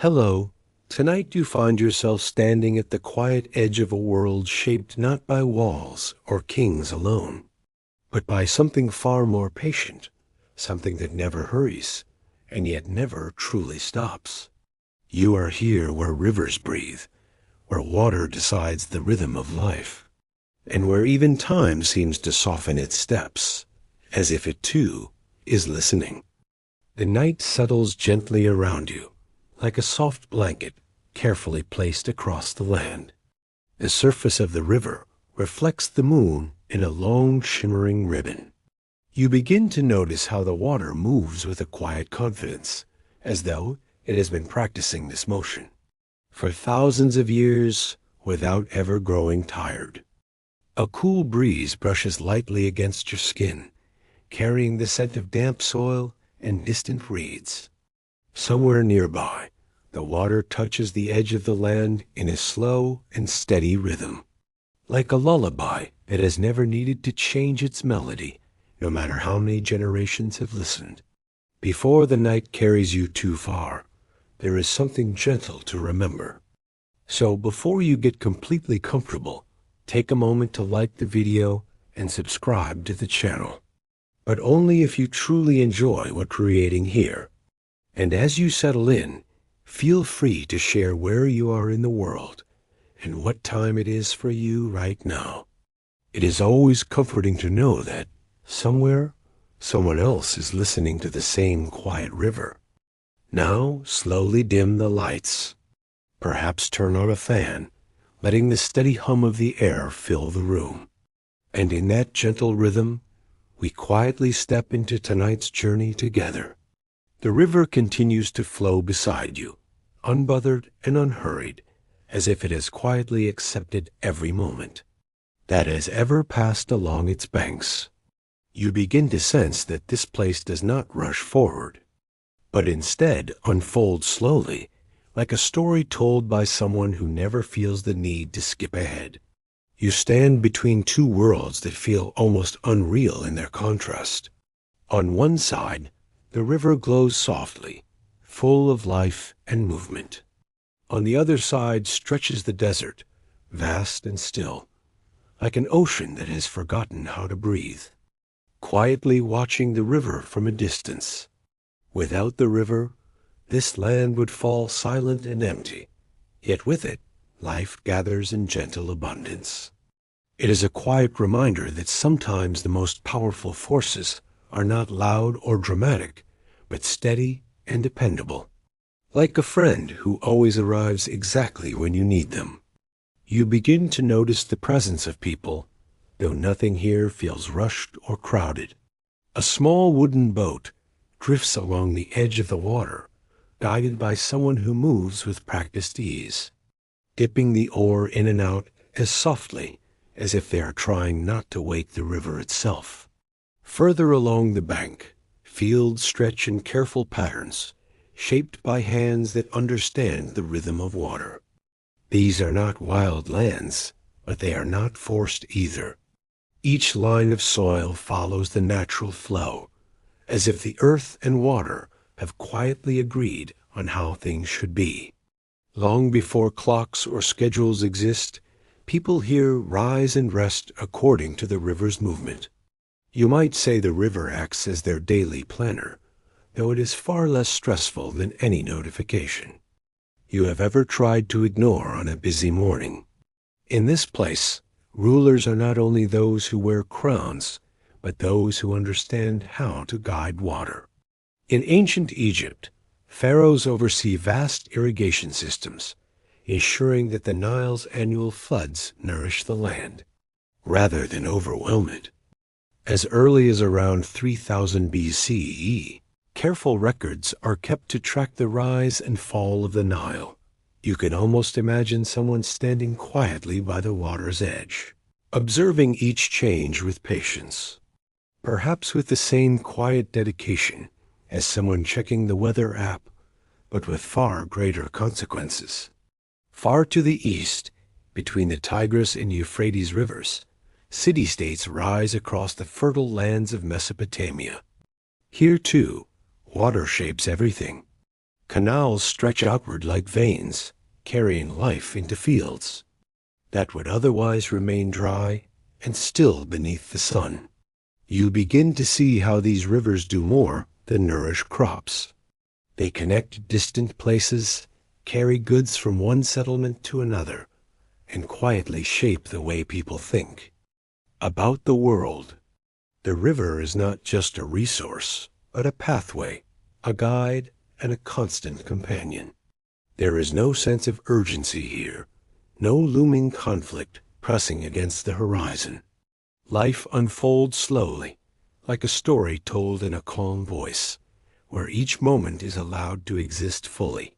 Hello. Tonight you find yourself standing at the quiet edge of a world shaped not by walls or kings alone, but by something far more patient, something that never hurries, and yet never truly stops. You are here where rivers breathe, where water decides the rhythm of life, and where even time seems to soften its steps, as if it too is listening. The night settles gently around you, like a soft blanket carefully placed across the land. The surface of the river reflects the moon in a long shimmering ribbon. You begin to notice how the water moves with a quiet confidence, as though it has been practicing this motion for thousands of years without ever growing tired. A cool breeze brushes lightly against your skin, carrying the scent of damp soil and distant reeds. Somewhere nearby, the water touches the edge of the land in a slow and steady rhythm, like a lullaby that has never needed to change its melody, no matter how many generations have listened. Before the night carries you too far, there is something gentle to remember. So before you get completely comfortable, take a moment to like the video and subscribe to the channel. But only if you truly enjoy what we're creating here. And as you settle in, feel free to share where you are in the world and what time it is for you right now. It is always comforting to know that somewhere, someone else is listening to the same quiet river. Now, slowly dim the lights. Perhaps turn on a fan, letting the steady hum of the air fill the room. And in that gentle rhythm, we quietly step into tonight's journey together. The river continues to flow beside you, unbothered and unhurried, as if it has quietly accepted every moment that has ever passed along its banks. You begin to sense that this place does not rush forward, but instead unfolds slowly, like a story told by someone who never feels the need to skip ahead. You stand between two worlds that feel almost unreal in their contrast. On one side, the river glows softly, full of life and movement. On the other side stretches the desert, vast and still, like an ocean that has forgotten how to breathe. Quietly watching the river from a distance. Without the river, this land would fall silent and empty, yet with it, life gathers in gentle abundance. It is a quiet reminder that sometimes the most powerful forces are not loud or dramatic, but steady and dependable. Like a friend who always arrives exactly when you need them. You begin to notice the presence of people, though nothing here feels rushed or crowded. A small wooden boat drifts along the edge of the water, guided by someone who moves with practiced ease, dipping the oar in and out as softly as if they are trying not to wake the river itself. Further along the bank, fields stretch in careful patterns, shaped by hands that understand the rhythm of water. These are not wild lands, but they are not forced either. Each line of soil follows the natural flow, as if the earth and water have quietly agreed on how things should be. Long before clocks or schedules exist, people here rise and rest according to the river's movement. You might say the river acts as their daily planner, though it is far less stressful than any notification you have ever tried to ignore on a busy morning. In this place, rulers are not only those who wear crowns, but those who understand how to guide water. In ancient Egypt, pharaohs oversee vast irrigation systems, ensuring that the Nile's annual floods nourish the land, rather than overwhelm it. As early as around 3000 BCE, careful records are kept to track the rise and fall of the Nile. You can almost imagine someone standing quietly by the water's edge, observing each change with patience, perhaps with the same quiet dedication as someone checking the weather app, but with far greater consequences. Far to the east, between the Tigris and Euphrates rivers, city-states rise across the fertile lands of Mesopotamia. Here, too, water shapes everything, Canals stretch outward like veins, carrying life into fields that would otherwise remain dry and still beneath the sun. You begin to see how these rivers do more than nourish crops. They connect distant places, carry goods from one settlement to another, and quietly shape the way people think about the world. The river is not just a resource, but a pathway, a guide, and a constant companion. There is no sense of urgency here, no looming conflict pressing against the horizon. Life unfolds slowly, like a story told in a calm voice, where each moment is allowed to exist fully,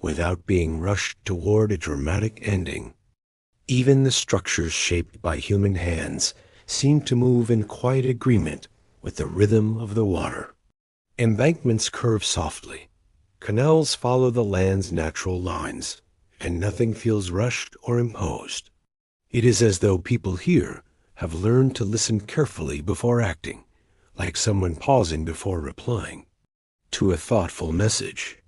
without being rushed toward a dramatic ending. Even the structures shaped by human hands seem to move in quiet agreement with the rhythm of the water. Embankments curve softly. Canals follow the land's natural lines, and nothing feels rushed or imposed. It is as though people here have learned to listen carefully before acting, like someone pausing before replying to a thoughtful message.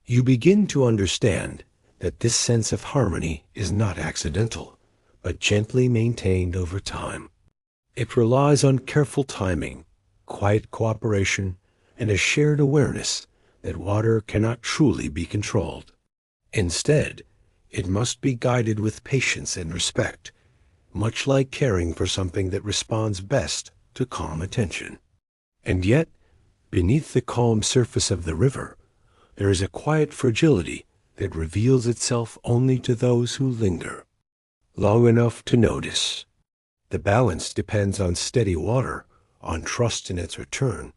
You begin to understand that this sense of harmony is not accidental, but gently maintained over time. It relies on careful timing, quiet cooperation, and a shared awareness that water cannot truly be controlled. Instead, it must be guided with patience and respect, much like caring for something that responds best to calm attention. And yet, beneath the calm surface of the river, there is a quiet fragility that reveals itself only to those who linger long enough to notice. The balance depends on steady water, on trust in its return,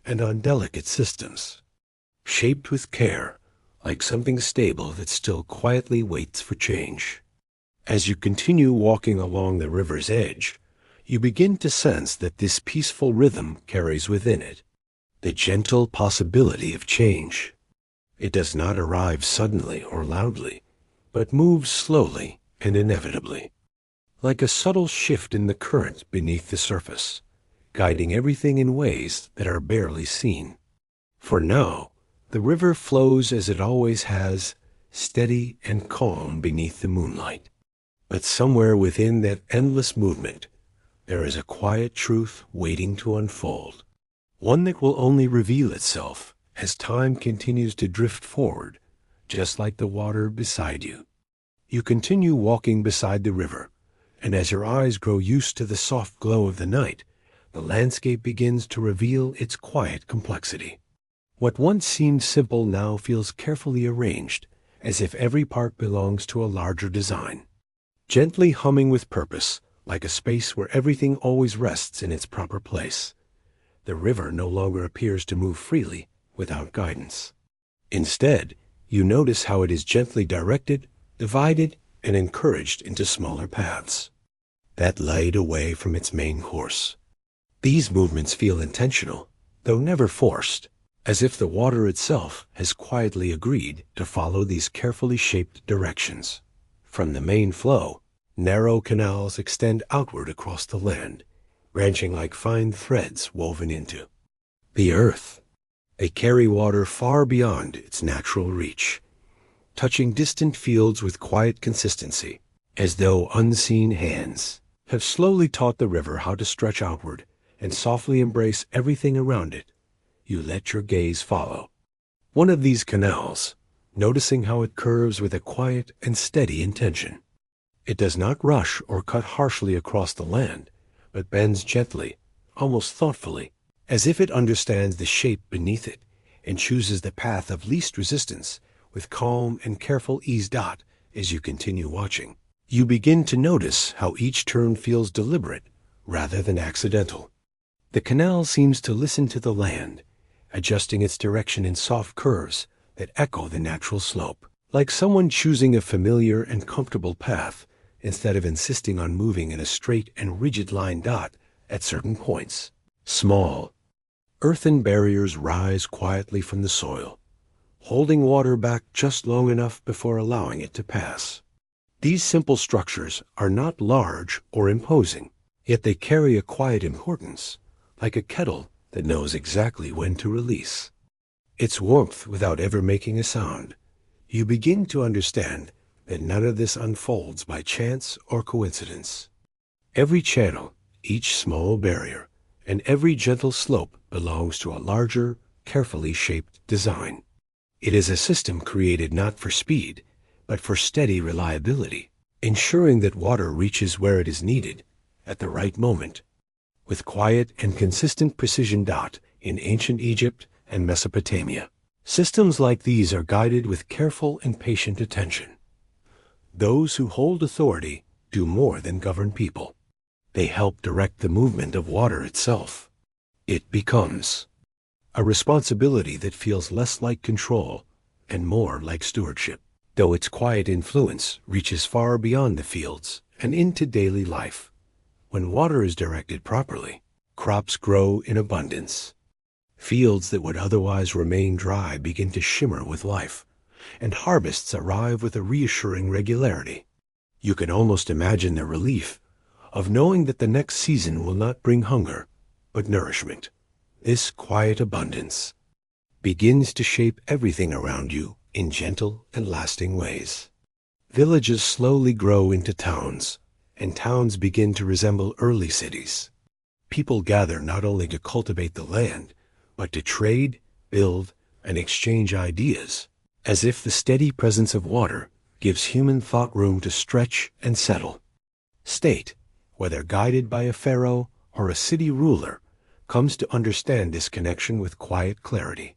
and on delicate systems, shaped with care, like something stable that still quietly waits for change. As you continue walking along the river's edge, you begin to sense that this peaceful rhythm carries within it the gentle possibility of change. It does not arrive suddenly or loudly, but moves slowly and inevitably, like a subtle shift in the current beneath the surface, guiding everything in ways that are barely seen. For now, the river flows as it always has, steady and calm beneath the moonlight. But somewhere within that endless movement, there is a quiet truth waiting to unfold, one that will only reveal itself as time continues to drift forward, just like the water beside you. You continue walking beside the river, and as your eyes grow used to the soft glow of the night, the landscape begins to reveal its quiet complexity. What once seemed simple now feels carefully arranged, as if every part belongs to a larger design, gently humming with purpose, like a space where everything always rests in its proper place. The river no longer appears to move freely without guidance. Instead, you notice how it is gently directed, divided, and encouraged into smaller paths that lead away from its main course. These movements feel intentional, though never forced, as if the water itself has quietly agreed to follow these carefully shaped directions. From the main flow, narrow canals extend outward across the land, branching like fine threads woven into the earth. They carry water far beyond its natural reach, touching distant fields with quiet consistency, as though unseen hands have slowly taught the river how to stretch outward and softly embrace everything around it. You let your gaze follow one of these canals, noticing how it curves with a quiet and steady intention. It does not rush or cut harshly across the land, but bends gently, almost thoughtfully, as if it understands the shape beneath it and chooses the path of least resistance with calm and careful ease. As you continue watching, you begin to notice how each turn feels deliberate rather than accidental. The canal seems to listen to the land, adjusting its direction in soft curves that echo the natural slope, like someone choosing a familiar and comfortable path instead of insisting on moving in a straight and rigid line. At certain points, small, earthen barriers rise quietly from the soil, holding water back just long enough before allowing it to pass. These simple structures are not large or imposing, yet they carry a quiet importance, like a kettle that knows exactly when to release. its warmth without ever making a sound. You begin to understand that none of this unfolds by chance or coincidence. Every channel, each small barrier, and every gentle slope belongs to a larger, carefully shaped design. It is a system created not for speed, but for steady reliability, ensuring that water reaches where it is needed at the right moment, with quiet and consistent precision. In ancient Egypt and Mesopotamia, systems like these are guided with careful and patient attention. Those who hold authority do more than govern people. They help direct the movement of water itself. It becomes a responsibility that feels less like control and more like stewardship, though its quiet influence reaches far beyond the fields and into daily life. When water is directed properly, crops grow in abundance. Fields that would otherwise remain dry begin to shimmer with life, and harvests arrive with a reassuring regularity. You can almost imagine the relief of knowing that the next season will not bring hunger, but nourishment. This quiet abundance begins to shape everything around you in gentle and lasting ways. Villages slowly grow into towns, and towns begin to resemble early cities. People gather not only to cultivate the land, but to trade, build, and exchange ideas, as if the steady presence of water gives human thought room to stretch and settle. State, whether guided by a pharaoh or a city ruler, comes to understand this connection with quiet clarity.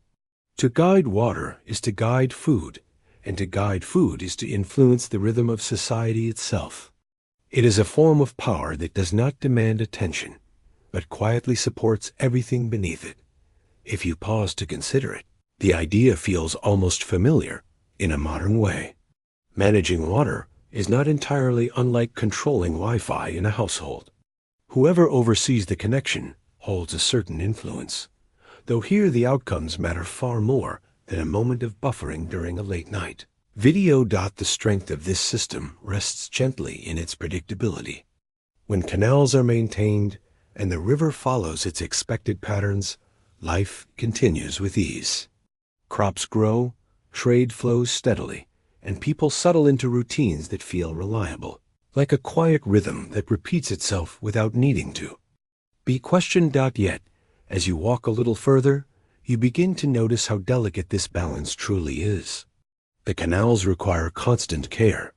To guide water is to guide food, and to guide food is to influence the rhythm of society itself. It is a form of power that does not demand attention, but quietly supports everything beneath it. If you pause to consider it, the idea feels almost familiar in a modern way. Managing water is not entirely unlike controlling Wi-Fi in a household. Whoever oversees the connection holds a certain influence, though here the outcomes matter far more than a moment of buffering during a late night. The strength of this system rests gently in its predictability. When canals are maintained and the river follows its expected patterns, life continues with ease. Crops grow, trade flows steadily, and people settle into routines that feel reliable, like a quiet rhythm that repeats itself without needing to be questioned. Yet, as you walk a little further, you begin to notice how delicate this balance truly is. The canals require constant care.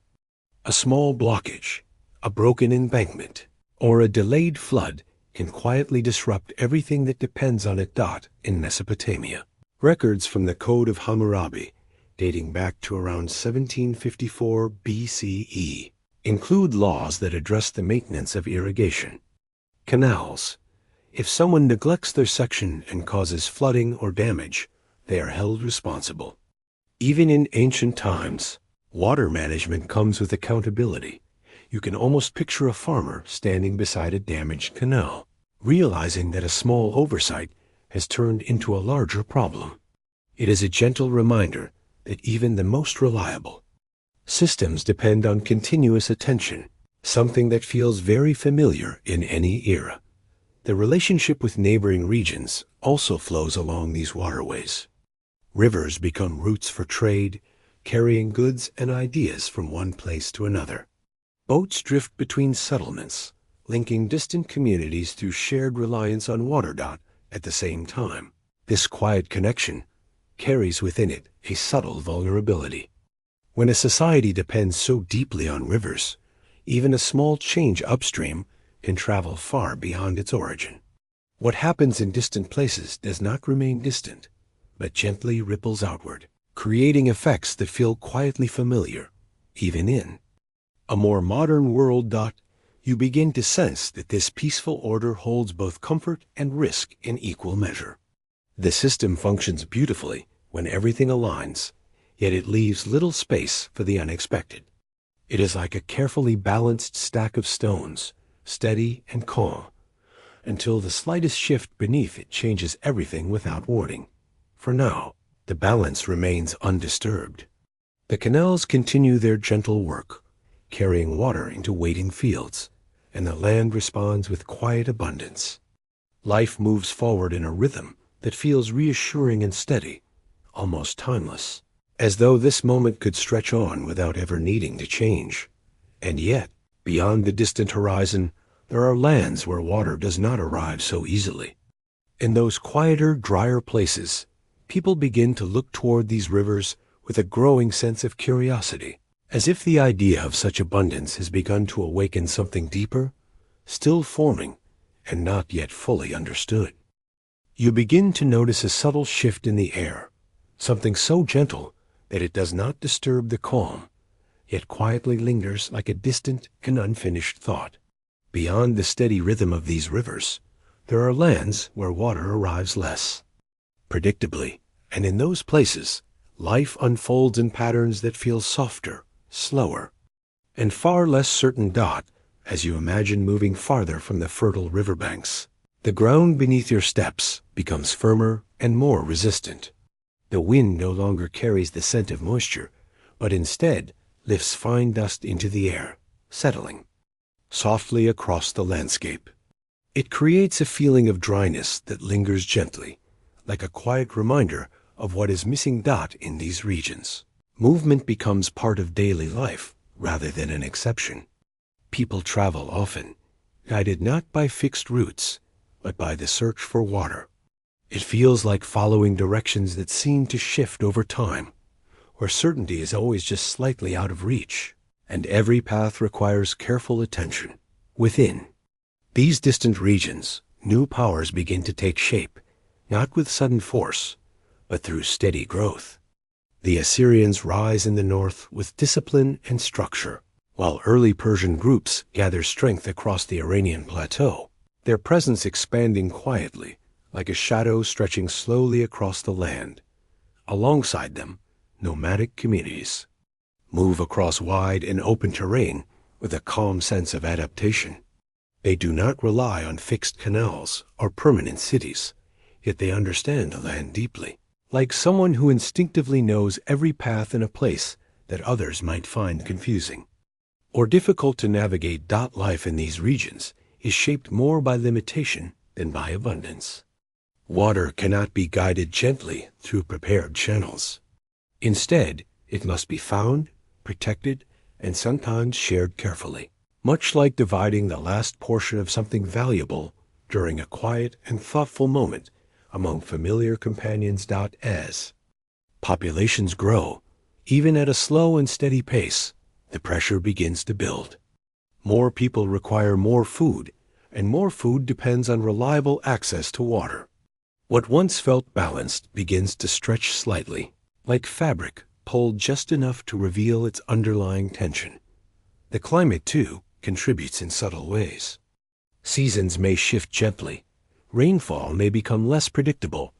A small blockage, a broken embankment, or a delayed flood can quietly disrupt everything that depends on it. In Mesopotamia, records from the Code of Hammurabi, dating back to around 1754 BCE, include laws that address the maintenance of irrigation. Canals. If someone neglects their section and causes flooding or damage, they are held responsible. Even in ancient times, water management comes with accountability. You can almost picture a farmer standing beside a damaged canal, realizing that a small oversight has turned into a larger problem. It is a gentle reminder that even the most reliable systems depend on continuous attention, something that feels very familiar in any era. The relationship with neighboring regions also flows along these waterways. Rivers become routes for trade, carrying goods and ideas from one place to another. Boats drift between settlements, linking distant communities through shared reliance on water. At the same time, this quiet connection carries within it a subtle vulnerability. When a society depends so deeply on rivers, even a small change upstream can travel far beyond its origin. What happens in distant places does not remain distant, but gently ripples outward, creating effects that feel quietly familiar, even in a more modern world. You begin to sense that this peaceful order holds both comfort and risk in equal measure. The system functions beautifully when everything aligns, yet it leaves little space for the unexpected. It is like a carefully balanced stack of stones, steady and calm, until the slightest shift beneath it changes everything without warning. For now, the balance remains undisturbed. The canals continue their gentle work, carrying water into waiting fields, and the land responds with quiet abundance. Life moves forward in a rhythm that feels reassuring and steady, almost timeless, as though this moment could stretch on without ever needing to change. And yet, beyond the distant horizon, there are lands where water does not arrive so easily. In those quieter, drier places, people begin to look toward these rivers with a growing sense of curiosity, as if the idea of such abundance has begun to awaken something deeper, still forming, and not yet fully understood. You begin to notice a subtle shift in the air, something so gentle that it does not disturb the calm, yet quietly lingers like a distant and unfinished thought. Beyond the steady rhythm of these rivers, there are lands where water arrives less predictably, and in those places, life unfolds in patterns that feel softer, slower, and far less certain. As you imagine moving farther from the fertile riverbanks, the ground beneath your steps becomes firmer and more resistant. The wind no longer carries the scent of moisture, but instead lifts fine dust into the air, settling softly across the landscape. It creates a feeling of dryness that lingers gently, like a quiet reminder of what is missing. In these regions, movement becomes part of daily life rather than an exception. People travel often, guided not by fixed routes, but by the search for water. It feels like following directions that seem to shift over time, where certainty is always just slightly out of reach, and every path requires careful attention. Within these distant regions, new powers begin to take shape, not with sudden force, but through steady growth. The Assyrians rise in the north with discipline and structure, while early Persian groups gather strength across the Iranian plateau, their presence expanding quietly, like a shadow stretching slowly across the land. Alongside them, nomadic communities move across wide and open terrain with a calm sense of adaptation. They do not rely on fixed canals or permanent cities, yet they understand the land deeply, like someone who instinctively knows every path in a place that others might find confusing or difficult to navigate. Life in these regions is shaped more by limitation than by abundance. Water cannot be guided gently through prepared channels. Instead, it must be found, protected, and sometimes shared carefully, much like dividing the last portion of something valuable during a quiet and thoughtful moment among familiar companions. As populations grow, even at a slow and steady pace, the pressure begins to build. More people require more food, and more food depends on reliable access to water. What once felt balanced begins to stretch slightly, like fabric pulled just enough to reveal its underlying tension. The climate, too, contributes in subtle ways. Seasons may shift gently, rainfall may become less predictable,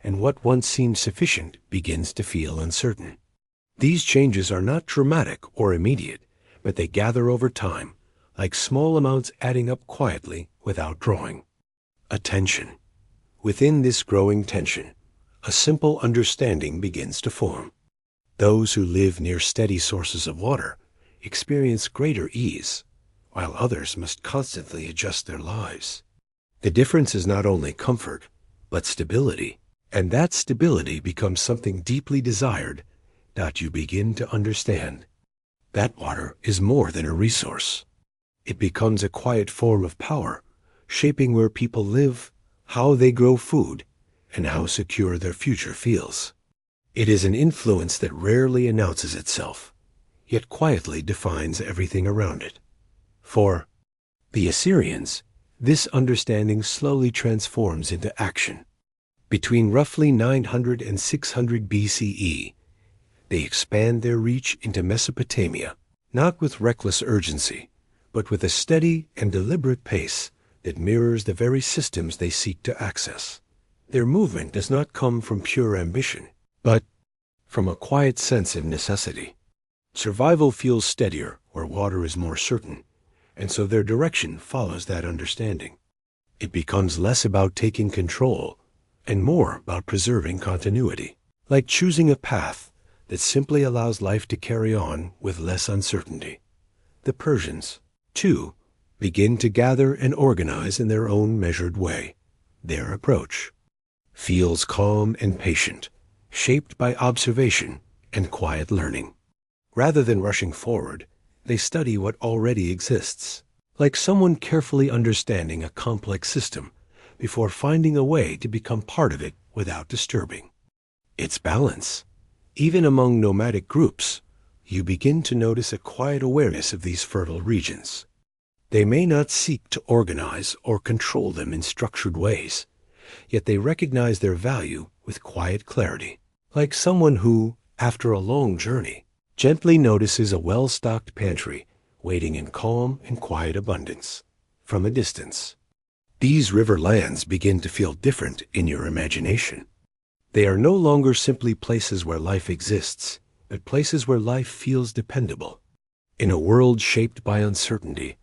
and what once seemed sufficient begins to feel uncertain. These changes are not dramatic or immediate, but they gather over time, like small amounts adding up quietly without drawing. Attention. Within this growing tension, a simple understanding begins to form. Those who live near steady sources of water experience greater ease, while others must constantly adjust their lives. The difference is not only comfort, but stability, and that stability becomes something deeply desired. You begin to understand that water is more than a resource. It becomes a quiet form of power, shaping where people live, how they grow food, and how secure their future feels. It is an influence that rarely announces itself, yet quietly defines everything around it. For the Assyrians, this understanding slowly transforms into action. Between roughly 900 and 600 BCE, they expand their reach into Mesopotamia, not with reckless urgency, but with a steady and deliberate pace that mirrors the very systems they seek to access. Their movement does not come from pure ambition, but from a quiet sense of necessity. Survival feels steadier where water is more certain, and so their direction follows that understanding. It becomes less about taking control and more about preserving continuity, like choosing a path that simply allows life to carry on with less uncertainty. The Persians, too, begin to gather and organize in their own measured way. Their approach feels calm and patient, shaped by observation and quiet learning. Rather than rushing forward, they study what already exists, like someone carefully understanding a complex system before finding a way to become part of it without disturbing its balance. Even among nomadic groups, you begin to notice a quiet awareness of these fertile regions. They may not seek to organize or control them in structured ways, yet they recognize their value with quiet clarity, like someone who, after a long journey, gently notices a well-stocked pantry waiting in calm and quiet abundance from a distance. These river lands begin to feel different in your imagination. They are no longer simply places where life exists, but places where life feels dependable. In a world shaped by uncertainty,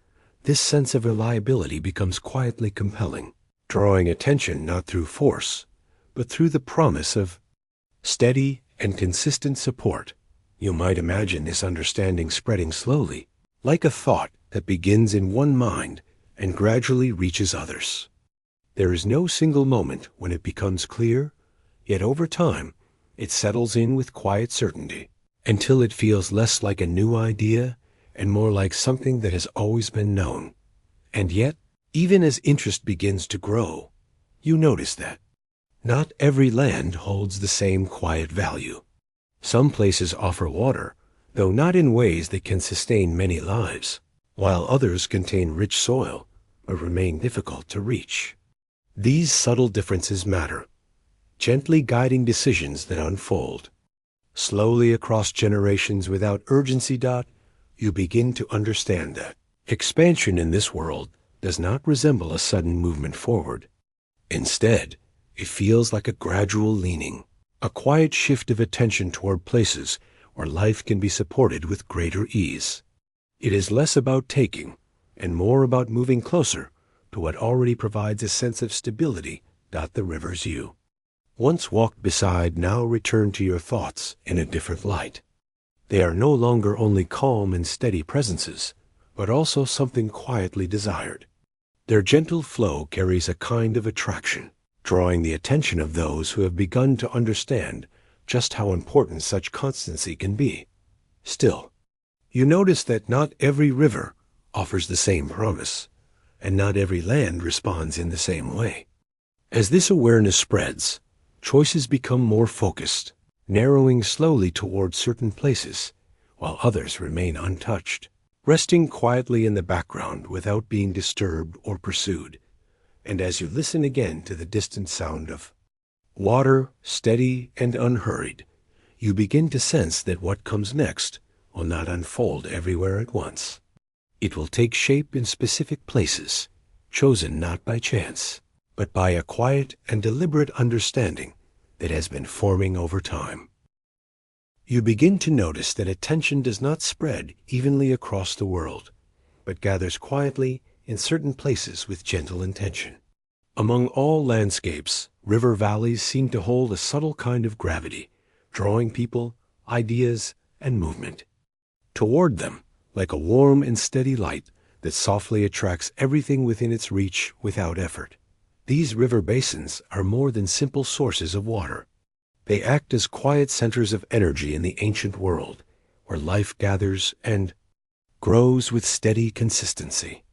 this sense of reliability becomes quietly compelling, drawing attention not through force, but through the promise of steady and consistent support. You might imagine this understanding spreading slowly, like a thought that begins in one mind and gradually reaches others. There is no single moment when it becomes clear, yet over time, it settles in with quiet certainty, until it feels less like a new idea and more like something that has always been known. And yet, even as interest begins to grow, you notice that not every land holds the same quiet value. Some places offer water, though not in ways that can sustain many lives, while others contain rich soil but remain difficult to reach. These subtle differences matter, gently guiding decisions that unfold. Slowly across generations without urgency. You begin to understand that expansion in this world does not resemble a sudden movement forward. Instead, it feels like a gradual leaning, a quiet shift of attention toward places where life can be supported with greater ease. It is less about taking and more about moving closer to what already provides a sense of stability. The rivers you once walked beside now return to your thoughts in a different light. They are no longer only calm and steady presences, but also something quietly desired. Their gentle flow carries a kind of attraction, drawing the attention of those who have begun to understand just how important such constancy can be. Still, you notice that not every river offers the same promise, and not every land responds in the same way. As this awareness spreads, choices become more focused, narrowing slowly toward certain places, while others remain untouched, resting quietly in the background without being disturbed or pursued. And as you listen again to the distant sound of water, steady and unhurried, you begin to sense that what comes next will not unfold everywhere at once. It will take shape in specific places, chosen not by chance, but by a quiet and deliberate understanding that has been forming over time. You begin to notice that attention does not spread evenly across the world, but gathers quietly in certain places with gentle intention. Among all landscapes, river valleys seem to hold a subtle kind of gravity, drawing people, ideas, and movement toward them, like a warm and steady light that softly attracts everything within its reach without effort. These river basins are more than simple sources of water. They act as quiet centers of energy in the ancient world, where life gathers and grows with steady consistency.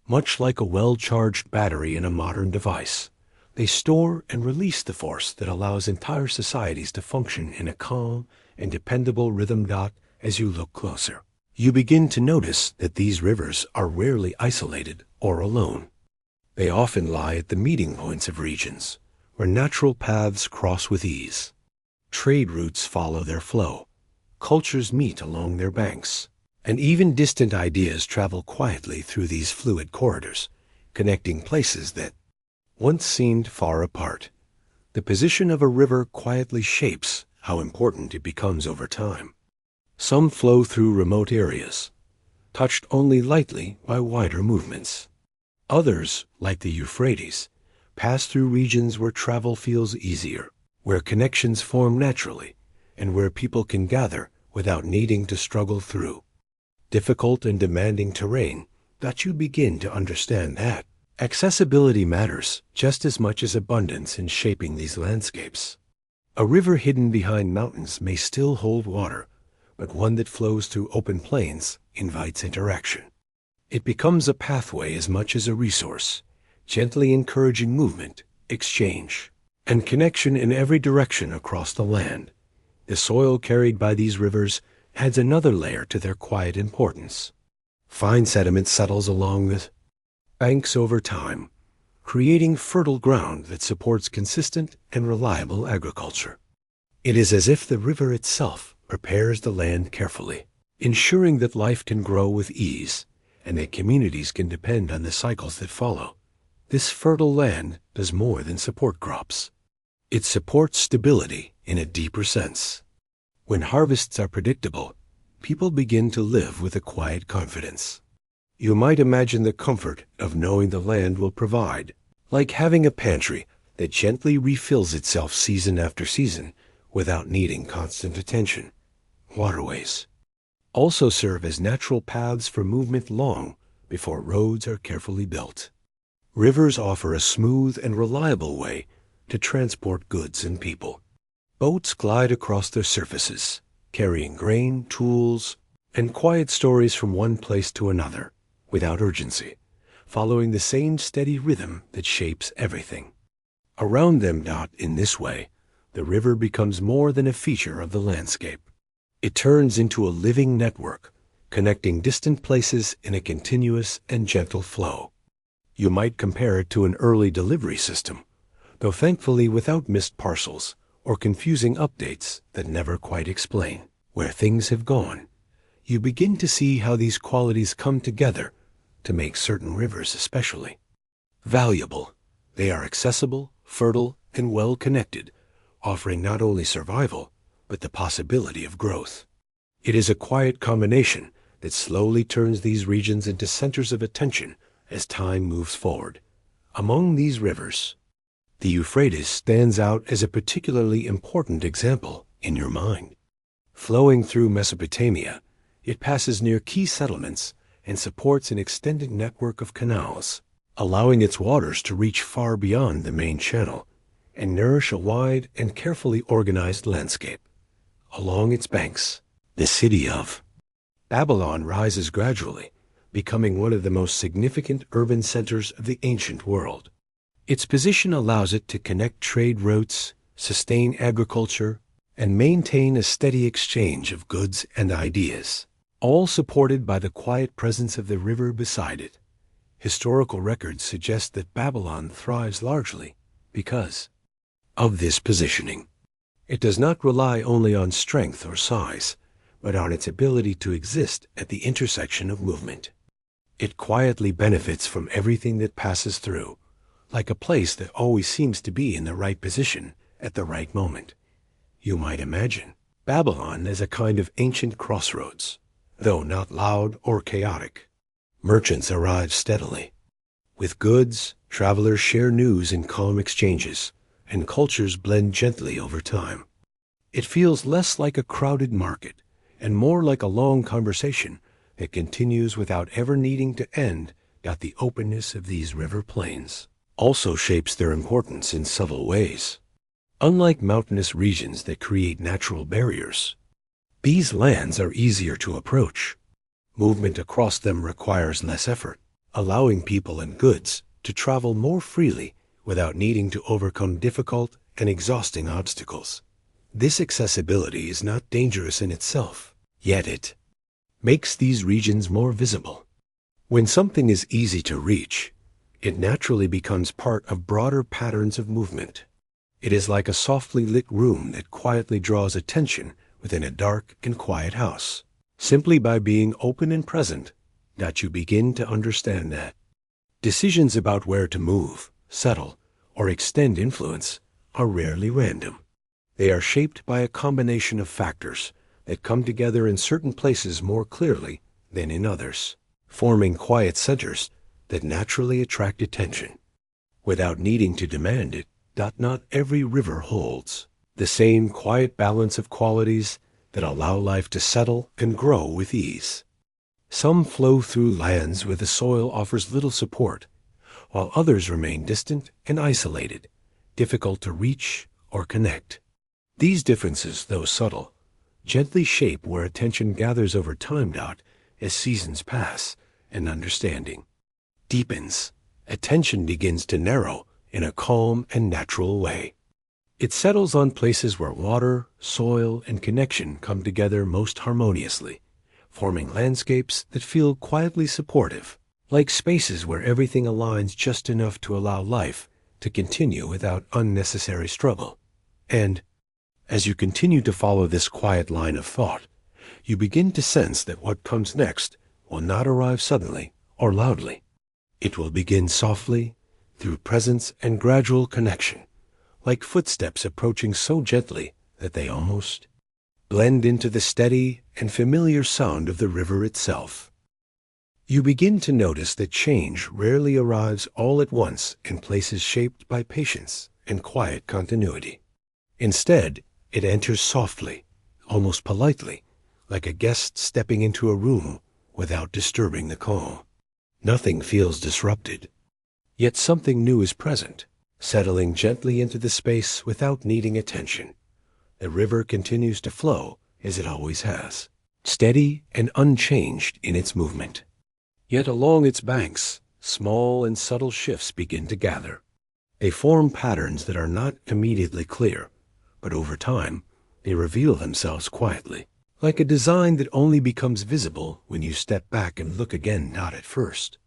Much like a well-charged battery in a modern device, they store and release the force that allows entire societies to function in a calm and dependable rhythm. As you look closer, you begin to notice that these rivers are rarely isolated or alone. They often lie at the meeting points of regions, where natural paths cross with ease. Trade routes follow their flow, cultures meet along their banks, and even distant ideas travel quietly through these fluid corridors, connecting places that once seemed far apart. The position of a river quietly shapes how important it becomes over time. Some flow through remote areas, touched only lightly by wider movements. Others, like the Euphrates, pass through regions where travel feels easier, where connections form naturally, and where people can gather without needing to struggle through difficult and demanding terrain. That you begin to understand that accessibility matters just as much as abundance in shaping these landscapes. A river hidden behind mountains may still hold water, but one that flows through open plains invites interaction. It becomes a pathway as much as a resource, gently encouraging movement, exchange, and connection in every direction across the land. The soil carried by these rivers adds another layer to their quiet importance. Fine sediment settles along the banks over time, creating fertile ground that supports consistent and reliable agriculture. It is as if the river itself prepares the land carefully, ensuring that life can grow with ease and that communities can depend on the cycles that follow. This fertile land does more than support crops. It supports stability in a deeper sense. When harvests are predictable, people begin to live with a quiet confidence. You might imagine the comfort of knowing the land will provide, like having a pantry that gently refills itself season after season without needing constant attention. Waterways also serve as natural paths for movement long before roads are carefully built. Rivers offer a smooth and reliable way to transport goods and people. Boats glide across their surfaces, carrying grain, tools, and quiet stories from one place to another, without urgency, following the same steady rhythm that shapes everything. Around them, in this way, the river becomes more than a feature of the landscape. It turns into a living network, connecting distant places in a continuous and gentle flow. You might compare it to an early delivery system, though thankfully without missed parcels or confusing updates that never quite explain where things have gone. You begin to see how these qualities come together to make certain rivers especially valuable. They are accessible, fertile, and well connected, offering not only survival, but the possibility of growth. It is a quiet combination that slowly turns these regions into centers of attention as time moves forward. Among these rivers, the Euphrates stands out as a particularly important example in your mind. Flowing through Mesopotamia, it passes near key settlements and supports an extended network of canals, allowing its waters to reach far beyond the main channel and nourish a wide and carefully organized landscape. Along its banks, the city of Babylon rises gradually, becoming one of the most significant urban centers of the ancient world. Its position allows it to connect trade routes, sustain agriculture, and maintain a steady exchange of goods and ideas, all supported by the quiet presence of the river beside it. Historical records suggest that Babylon thrives largely because of this positioning. It does not rely only on strength or size, but on its ability to exist at the intersection of movement. It quietly benefits from everything that passes through, like a place that always seems to be in the right position at the right moment. You might imagine Babylon as a kind of ancient crossroads, though not loud or chaotic. Merchants arrive steadily. With goods, travelers share news in calm exchanges, and cultures blend gently over time. It feels less like a crowded market and more like a long conversation that continues without ever needing to end. The openness of these river plains also shapes their importance in subtle ways. Unlike mountainous regions that create natural barriers, these lands are easier to approach. Movement across them requires less effort, allowing people and goods to travel more freely without needing to overcome difficult and exhausting obstacles. This accessibility is not dangerous in itself, yet it makes these regions more visible. When something is easy to reach, it naturally becomes part of broader patterns of movement. It is like a softly lit room that quietly draws attention within a dark and quiet house. Simply by being open and present, you begin to understand that decisions about where to move, settle, or extend influence are rarely random. They are shaped by a combination of factors that come together in certain places more clearly than in others, forming quiet centers that naturally attract attention without needing to demand it. Not every river holds the same quiet balance of qualities that allow life to settle and grow with ease. Some flow through lands where the soil offers little support, while others remain distant and isolated, difficult to reach or connect. These differences, though subtle, gently shape where attention gathers over time. As seasons pass and understanding deepens, attention begins to narrow in a calm and natural way. It settles on places where water, soil, and connection come together most harmoniously, forming landscapes that feel quietly supportive, like spaces where everything aligns just enough to allow life to continue without unnecessary struggle. And as you continue to follow this quiet line of thought, you begin to sense that what comes next will not arrive suddenly or loudly. It will begin softly, through presence and gradual connection, like footsteps approaching so gently that they almost blend into the steady and familiar sound of the river itself. You begin to notice that change rarely arrives all at once in places shaped by patience and quiet continuity. Instead, it enters softly, almost politely, like a guest stepping into a room without disturbing the calm. Nothing feels disrupted, yet something new is present, settling gently into the space without needing attention. The river continues to flow as it always has, steady and unchanged in its movement. Yet along its banks, small and subtle shifts begin to gather. They form patterns that are not immediately clear, but over time, they reveal themselves quietly, like a design that only becomes visible when you step back and look again, not at first.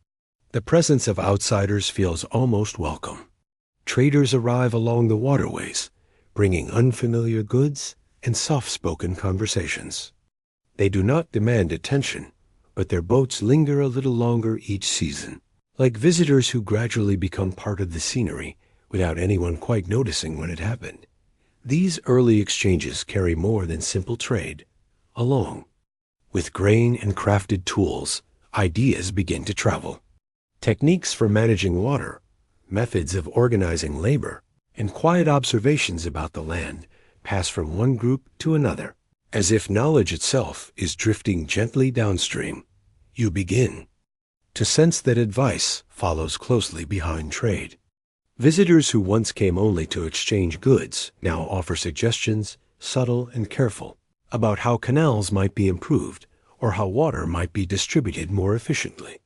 The presence of outsiders feels almost welcome. Traders arrive along the waterways, bringing unfamiliar goods and soft-spoken conversations. They do not demand attention, but their boats linger a little longer each season, like visitors who gradually become part of the scenery without anyone quite noticing when it happened. These early exchanges carry more than simple trade. Along with grain and crafted tools, ideas begin to travel. Techniques for managing water, methods of organizing labor, and quiet observations about the land pass from one group to another. As if knowledge itself is drifting gently downstream, you begin to sense that advice follows closely behind trade. Visitors who once came only to exchange goods now offer suggestions, subtle and careful, about how canals might be improved or how water might be distributed more efficiently.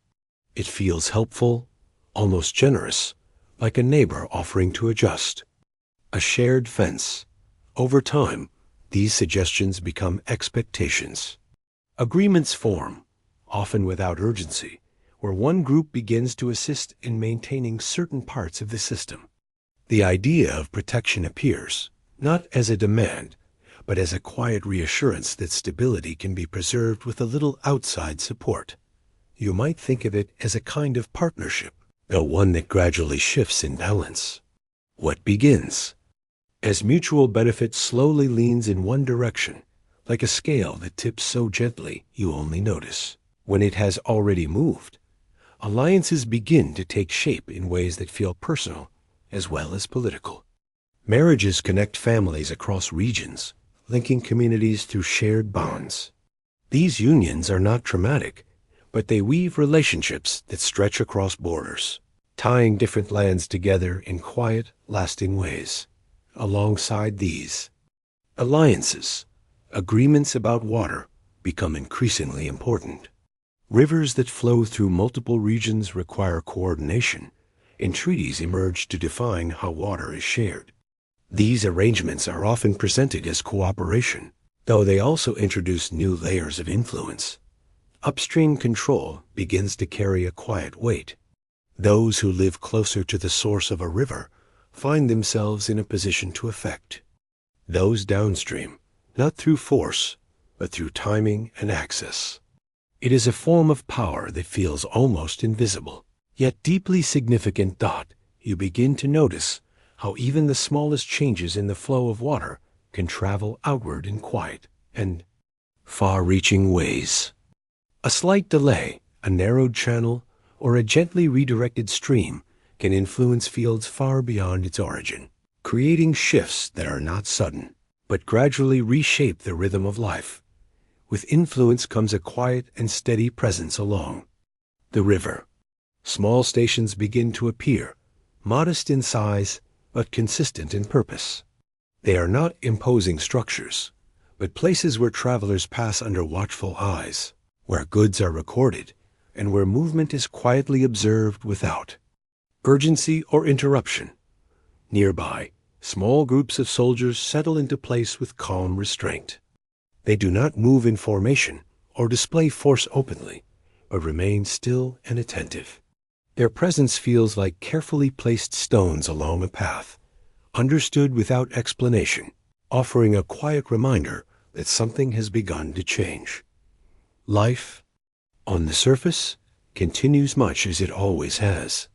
It feels helpful, almost generous, like a neighbor offering to adjust. A shared fence. Over time, these suggestions become expectations. Agreements form, often without urgency, where one group begins to assist in maintaining certain parts of the system. The idea of protection appears, not as a demand, but as a quiet reassurance that stability can be preserved with a little outside support. You might think of it as a kind of partnership, though one that gradually shifts in balance. What begins as mutual benefit slowly leans in one direction, like a scale that tips so gently you only notice when it has already moved. Alliances begin to take shape in ways that feel personal as well as political. Marriages connect families across regions, linking communities through shared bonds. These unions are not dramatic, but they weave relationships that stretch across borders, tying different lands together in quiet, lasting ways. Alongside these alliances, agreements about water become increasingly important. Rivers that flow through multiple regions require coordination, and treaties emerge to define how water is shared. These arrangements are often presented as cooperation, though they also introduce new layers of influence. Upstream control begins to carry a quiet weight. Those who live closer to the source of a river find themselves in a position to affect those downstream, not through force, but through timing and access. It is a form of power that feels almost invisible, yet deeply significant. You begin to notice how even the smallest changes in the flow of water can travel outward in quiet and far-reaching ways. A slight delay, a narrowed channel, or a gently redirected stream can influence fields far beyond its origin, creating shifts that are not sudden, but gradually reshape the rhythm of life. With influence comes a quiet and steady presence along the river. Small stations begin to appear, modest in size, but consistent in purpose. They are not imposing structures, but places where travelers pass under watchful eyes, where goods are recorded, and where movement is quietly observed without urgency or interruption. Nearby, small groups of soldiers settle into place with calm restraint. They do not move in formation or display force openly, but remain still and attentive. Their presence feels like carefully placed stones along a path, understood without explanation, offering a quiet reminder that something has begun to change. Life, on the surface, continues much as it always has.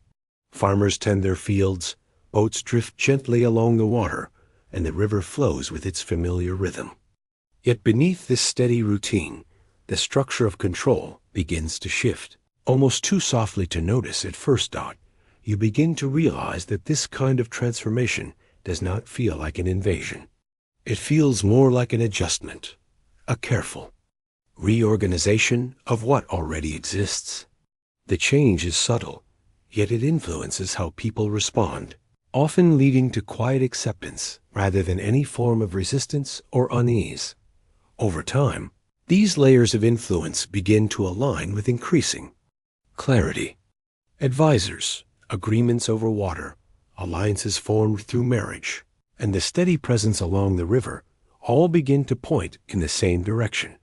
Farmers tend their fields, boats drift gently along the water, and the river flows with its familiar rhythm. Yet beneath this steady routine, the structure of control begins to shift. Almost too softly to notice at first thought, you begin to realize that this kind of transformation does not feel like an invasion. It feels more like an adjustment, a careful reorganization of what already exists. The change is subtle, yet it influences how people respond, often leading to quiet acceptance rather than any form of resistance or unease. Over time, these layers of influence begin to align with increasing clarity. Advisors, agreements over water, alliances formed through marriage, and the steady presence along the river all begin to point in the same direction,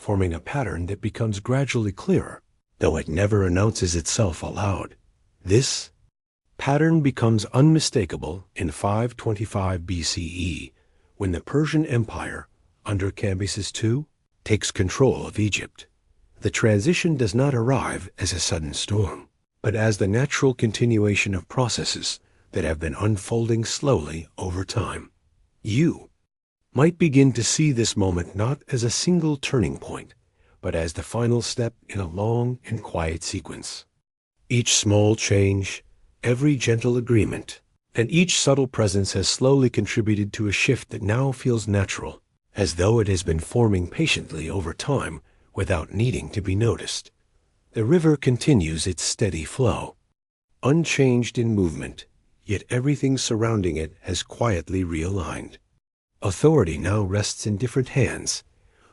forming a pattern that becomes gradually clearer, though it never announces itself aloud. This pattern becomes unmistakable in 525 BCE, when the Persian Empire, under Cambyses II, takes control of Egypt. The transition does not arrive as a sudden storm, but as the natural continuation of processes that have been unfolding slowly over time. You might begin to see this moment not as a single turning point, but as the final step in a long and quiet sequence. Each small change, every gentle agreement, and each subtle presence has slowly contributed to a shift that now feels natural, as though it has been forming patiently over time without needing to be noticed. The river continues its steady flow, unchanged in movement, yet everything surrounding it has quietly realigned. Authority now rests in different hands,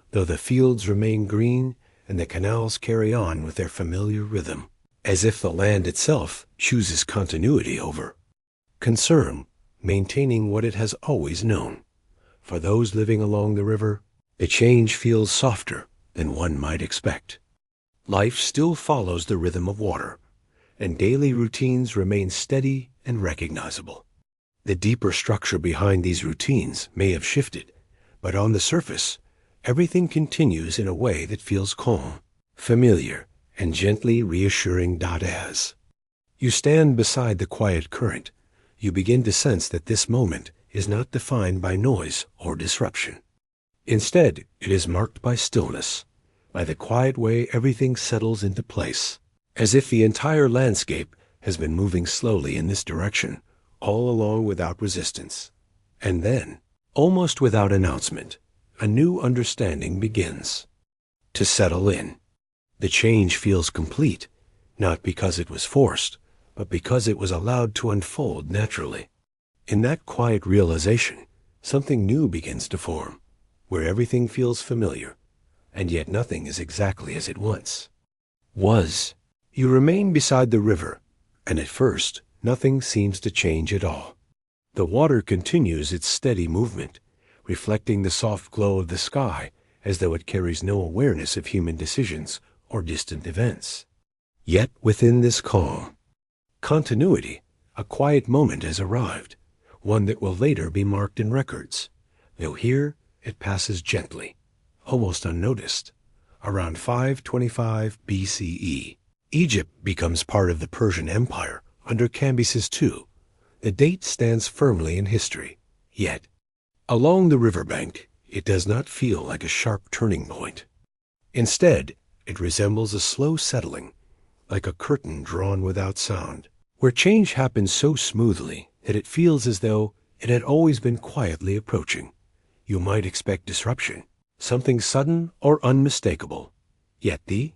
though the fields remain green and the canals carry on with their familiar rhythm, as if the land itself chooses continuity over concern, maintaining what it has always known. For those living along the river, the change feels softer than one might expect. Life still follows the rhythm of water, and daily routines remain steady and recognizable. The deeper structure behind these routines may have shifted, but on the surface, everything continues in a way that feels calm, familiar, and gently reassuring. As you stand beside the quiet current, you begin to sense that this moment is not defined by noise or disruption. Instead, it is marked by stillness, by the quiet way everything settles into place, as if the entire landscape has been moving slowly in this direction all along without resistance. And then, almost without announcement, a new understanding begins to settle in. The change feels complete, not because it was forced, but because it was allowed to unfold naturally. In that quiet realization, something new begins to form, where everything feels familiar, and yet nothing is exactly as it once was. You remain beside the river, and at first, nothing seems to change at all. The water continues its steady movement, reflecting the soft glow of the sky as though it carries no awareness of human decisions or distant events. Yet within this calm continuity, a quiet moment has arrived, one that will later be marked in records, though here it passes gently, almost unnoticed. Around 525 BCE, Egypt becomes part of the Persian Empire under Cambyses II. The date stands firmly in history, yet along the riverbank it does not feel like a sharp turning point. Instead, it resembles a slow settling, like a curtain drawn without sound, where change happens so smoothly that it feels as though it had always been quietly approaching. You might expect disruption, something sudden or unmistakable, yet the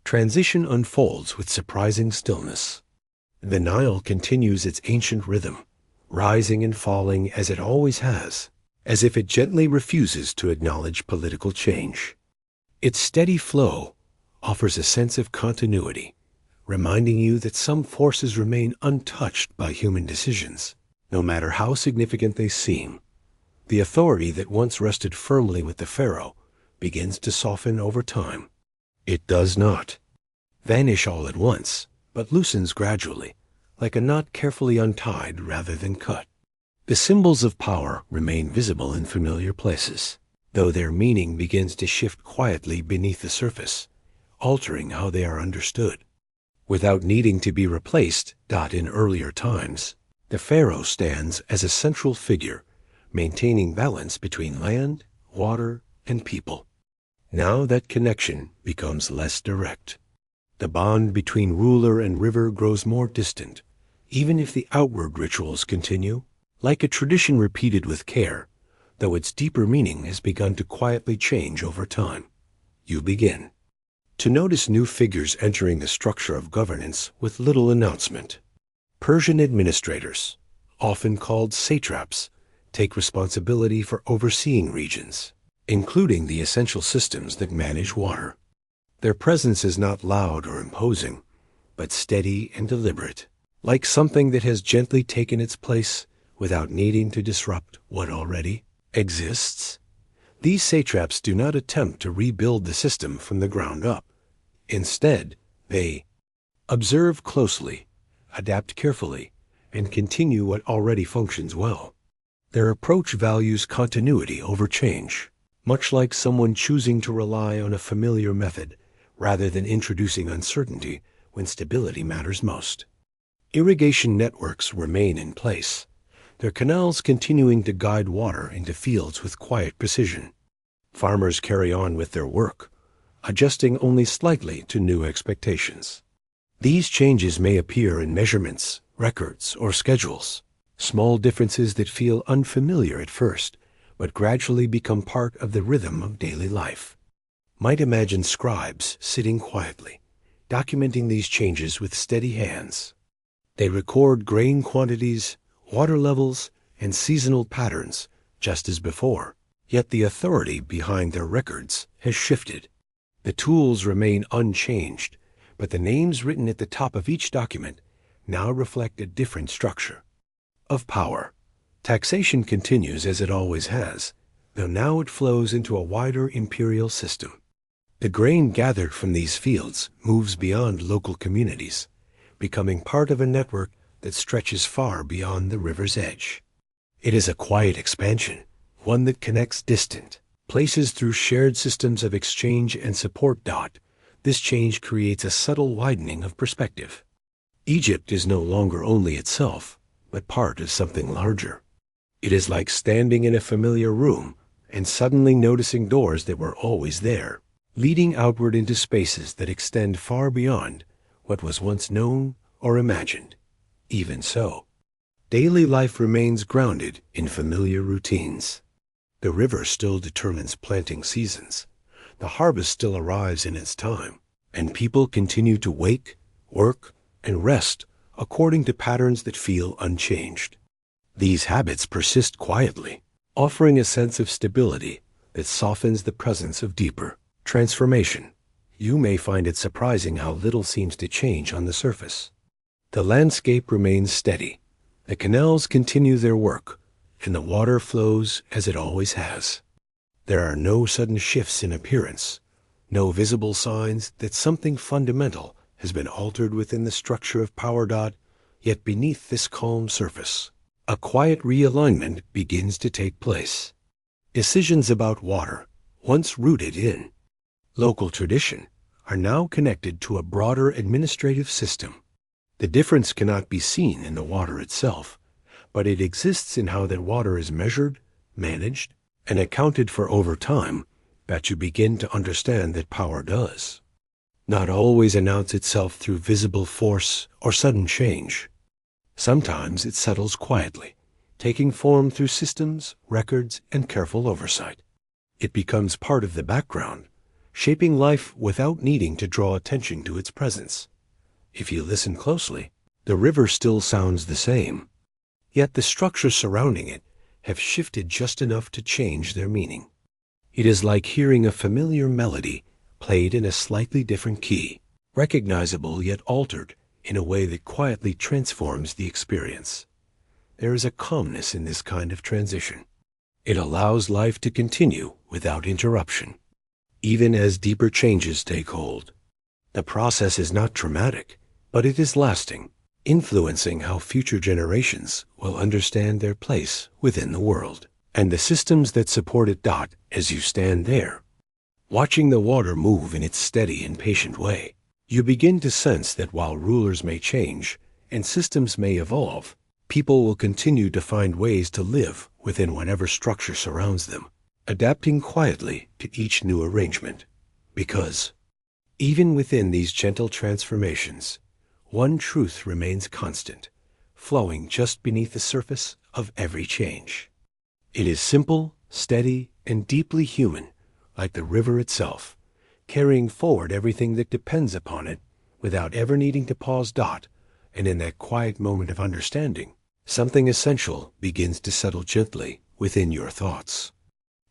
transition unfolds with surprising stillness. The Nile continues its ancient rhythm, rising and falling as it always has, as if it gently refuses to acknowledge political change. Its steady flow offers a sense of continuity, reminding you that some forces remain untouched by human decisions, no matter how significant they seem. The authority that once rested firmly with the pharaoh begins to soften over time. It does not vanish all at once, but loosens gradually, like a knot carefully untied rather than cut. The symbols of power remain visible in familiar places, though their meaning begins to shift quietly beneath the surface, altering how they are understood. Without needing to be replaced, in earlier times, the pharaoh stands as a central figure, maintaining balance between land, water, and people. Now that connection becomes less direct. The bond between ruler and river grows more distant, even if the outward rituals continue, like a tradition repeated with care, though its deeper meaning has begun to quietly change over time. You begin to notice new figures entering the structure of governance with little announcement. Persian administrators, often called satraps, take responsibility for overseeing regions, including the essential systems that manage water. Their presence is not loud or imposing, but steady and deliberate, like something that has gently taken its place without needing to disrupt what already exists. These satraps do not attempt to rebuild the system from the ground up. Instead, they observe closely, adapt carefully, and continue what already functions well. Their approach values continuity over change, much like someone choosing to rely on a familiar method rather than introducing uncertainty when stability matters most. Irrigation networks remain in place, their canals continuing to guide water into fields with quiet precision. Farmers carry on with their work, adjusting only slightly to new expectations. These changes may appear in measurements, records, or schedules, small differences that feel unfamiliar at first, but gradually become part of the rhythm of daily life. Might imagine scribes sitting quietly, documenting these changes with steady hands. They record grain quantities, water levels, and seasonal patterns, just as before, yet the authority behind their records has shifted. The tools remain unchanged, but the names written at the top of each document now reflect a different structure of power. Taxation continues as it always has, though now it flows into a wider imperial system. The grain gathered from these fields moves beyond local communities, becoming part of a network that stretches far beyond the river's edge. It is a quiet expansion, one that connects distant places through shared systems of exchange and support. This change creates a subtle widening of perspective. Egypt is no longer only itself, but part of something larger. It is like standing in a familiar room and suddenly noticing doors that were always there, leading outward into spaces that extend far beyond what was once known or imagined. Even so, daily life remains grounded in familiar routines. The river still determines planting seasons, the harvest still arrives in its time, and people continue to wake, work, and rest according to patterns that feel unchanged. These habits persist quietly, offering a sense of stability that softens the presence of deeper transformation. You may find it surprising how little seems to change on the surface. The landscape remains steady, the canals continue their work, and the water flows as it always has. There are no sudden shifts in appearance, no visible signs that something fundamental has been altered within the structure of power. Yet beneath this calm surface, a quiet realignment begins to take place. Decisions about water, once rooted in local tradition, are now connected to a broader administrative system. The difference cannot be seen in the water itself, but it exists in how that water is measured, managed, and accounted for over time. That you begin to understand that power does not always announce itself through visible force or sudden change. Sometimes it settles quietly, taking form through systems, records, and careful oversight. It becomes part of the background, shaping life without needing to draw attention to its presence. If you listen closely, the river still sounds the same, yet the structure surrounding it have shifted just enough to change their meaning. It is like hearing a familiar melody played in a slightly different key, recognizable yet altered in a way that quietly transforms the experience. There is a calmness in this kind of transition. It allows life to continue without interruption, even as deeper changes take hold. The process is not dramatic, but it is lasting, influencing how future generations will understand their place within the world, and the systems that support it. As you stand there, watching the water move in its steady and patient way, you begin to sense that while rulers may change and systems may evolve, people will continue to find ways to live within whatever structure surrounds them, adapting quietly to each new arrangement. Because, even within these gentle transformations, one truth remains constant, flowing just beneath the surface of every change. It is simple, steady, and deeply human, like the river itself, carrying forward everything that depends upon it without ever needing to pause. And in that quiet moment of understanding, something essential begins to settle gently within your thoughts.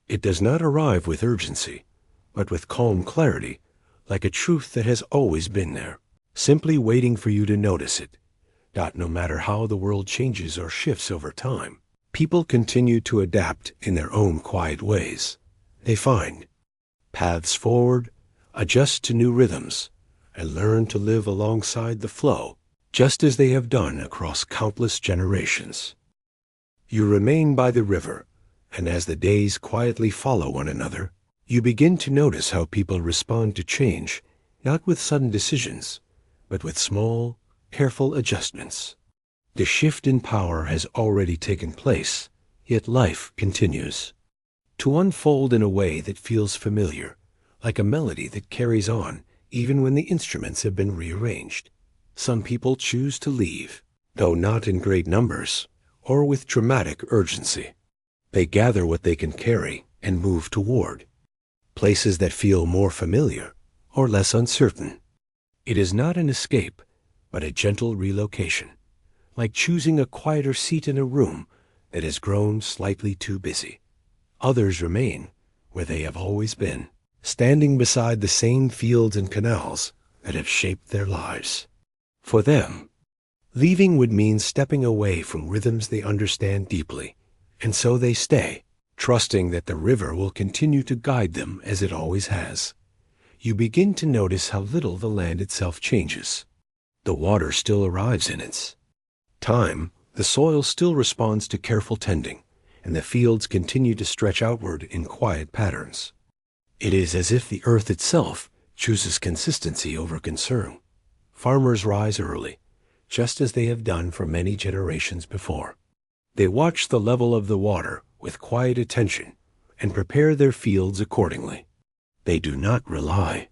It does not arrive with urgency, but with calm clarity, like a truth that has always been there, simply waiting for you to notice it. No matter how the world changes or shifts over time, people continue to adapt in their own quiet ways. They find paths forward, adjust to new rhythms, and learn to live alongside the flow, just as they have done across countless generations. You remain by the river, and as the days quietly follow one another, you begin to notice how people respond to change, not with sudden decisions, but with small, careful adjustments. The shift in power has already taken place, yet life continues to unfold in a way that feels familiar, like a melody that carries on even when the instruments have been rearranged. Some people choose to leave, though not in great numbers or with dramatic urgency. They gather what they can carry and move toward places that feel more familiar or less uncertain. It is not an escape, but a gentle relocation, like choosing a quieter seat in a room that has grown slightly too busy. Others remain where they have always been, standing beside the same fields and canals that have shaped their lives. For them, leaving would mean stepping away from rhythms they understand deeply, and so they stay, trusting that the river will continue to guide them as it always has. You begin to notice how little the land itself changes. The water still arrives in its time, the soil still responds to careful tending, and the fields continue to stretch outward in quiet patterns. It is as if the earth itself chooses consistency over concern. Farmers rise early, just as they have done for many generations before. They watch the level of the water with quiet attention and prepare their fields accordingly. They do not rely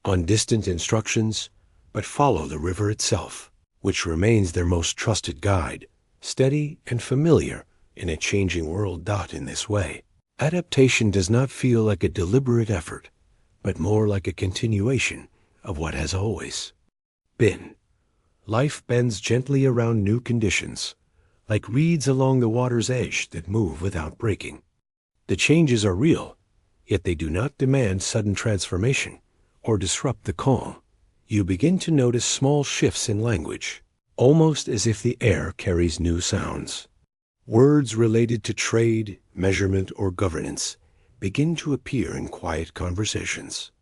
on distant instructions, but follow the river itself, which remains their most trusted guide, steady and familiar in a changing world. In this way, adaptation does not feel like a deliberate effort, but more like a continuation of what has always been. Life bends gently around new conditions, like reeds along the water's edge that move without breaking. The changes are real, yet they do not demand sudden transformation or disrupt the calm. You begin to notice small shifts in language, almost as if the air carries new sounds. Words related to trade, measurement, or governance begin to appear in quiet conversations.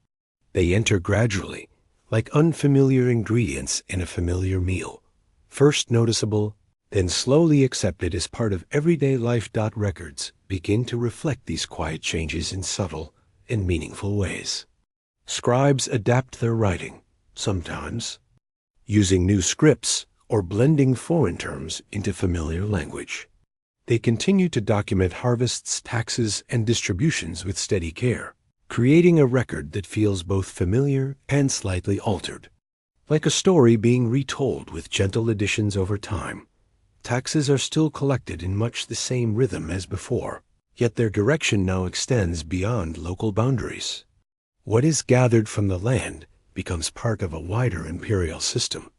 They enter gradually, like unfamiliar ingredients in a familiar meal, first noticeable, then slowly accepted as part of everyday life. Records begin to reflect these quiet changes in subtle and meaningful ways. Scribes adapt their writing, sometimes using new scripts or blending foreign terms into familiar language. They continue to document harvests, taxes, and distributions with steady care, creating a record that feels both familiar and slightly altered. Like a story being retold with gentle additions over time, taxes are still collected in much the same rhythm as before, yet their direction now extends beyond local boundaries. What is gathered from the land becomes part of a wider imperial system,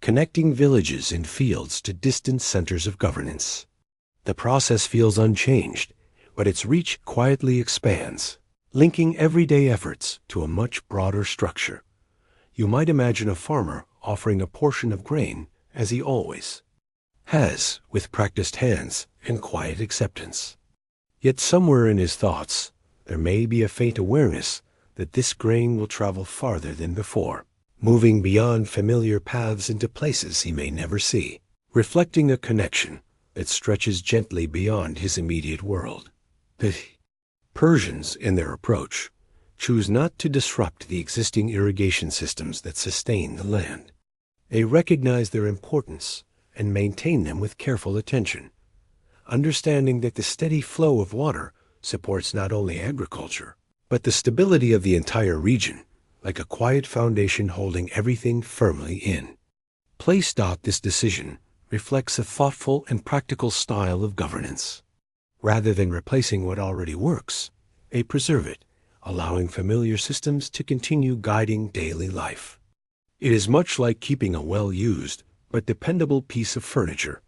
connecting villages and fields to distant centers of governance. The process feels unchanged, but its reach quietly expands, linking everyday efforts to a much broader structure. You might imagine a farmer offering a portion of grain as he always has, with practiced hands and quiet acceptance. Yet somewhere in his thoughts, there may be a faint awareness that this grain will travel farther than before, moving beyond familiar paths into places he may never see, reflecting a connection that stretches gently beyond his immediate world. The Persians, in their approach, choose not to disrupt the existing irrigation systems that sustain the land. They recognize their importance and maintain them with careful attention, understanding that the steady flow of water supports not only agriculture, but the stability of the entire region, like a quiet foundation holding everything firmly in place. This decision reflects a thoughtful and practical style of governance. Rather than replacing what already works, they preserve it, allowing familiar systems to continue guiding daily life. It is much like keeping a well-used but dependable piece of furniture,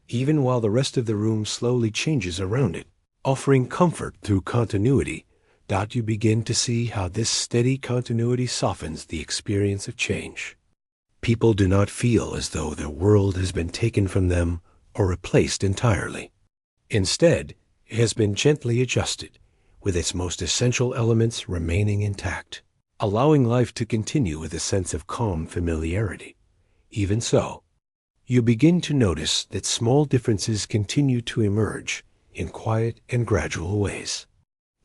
even while the rest of the room slowly changes around it, offering comfort through continuity. You begin to see how this steady continuity softens the experience of change. People do not feel as though their world has been taken from them or replaced entirely. Instead, it has been gently adjusted, with its most essential elements remaining intact, allowing life to continue with a sense of calm familiarity. Even so, you begin to notice that small differences continue to emerge in quiet and gradual ways.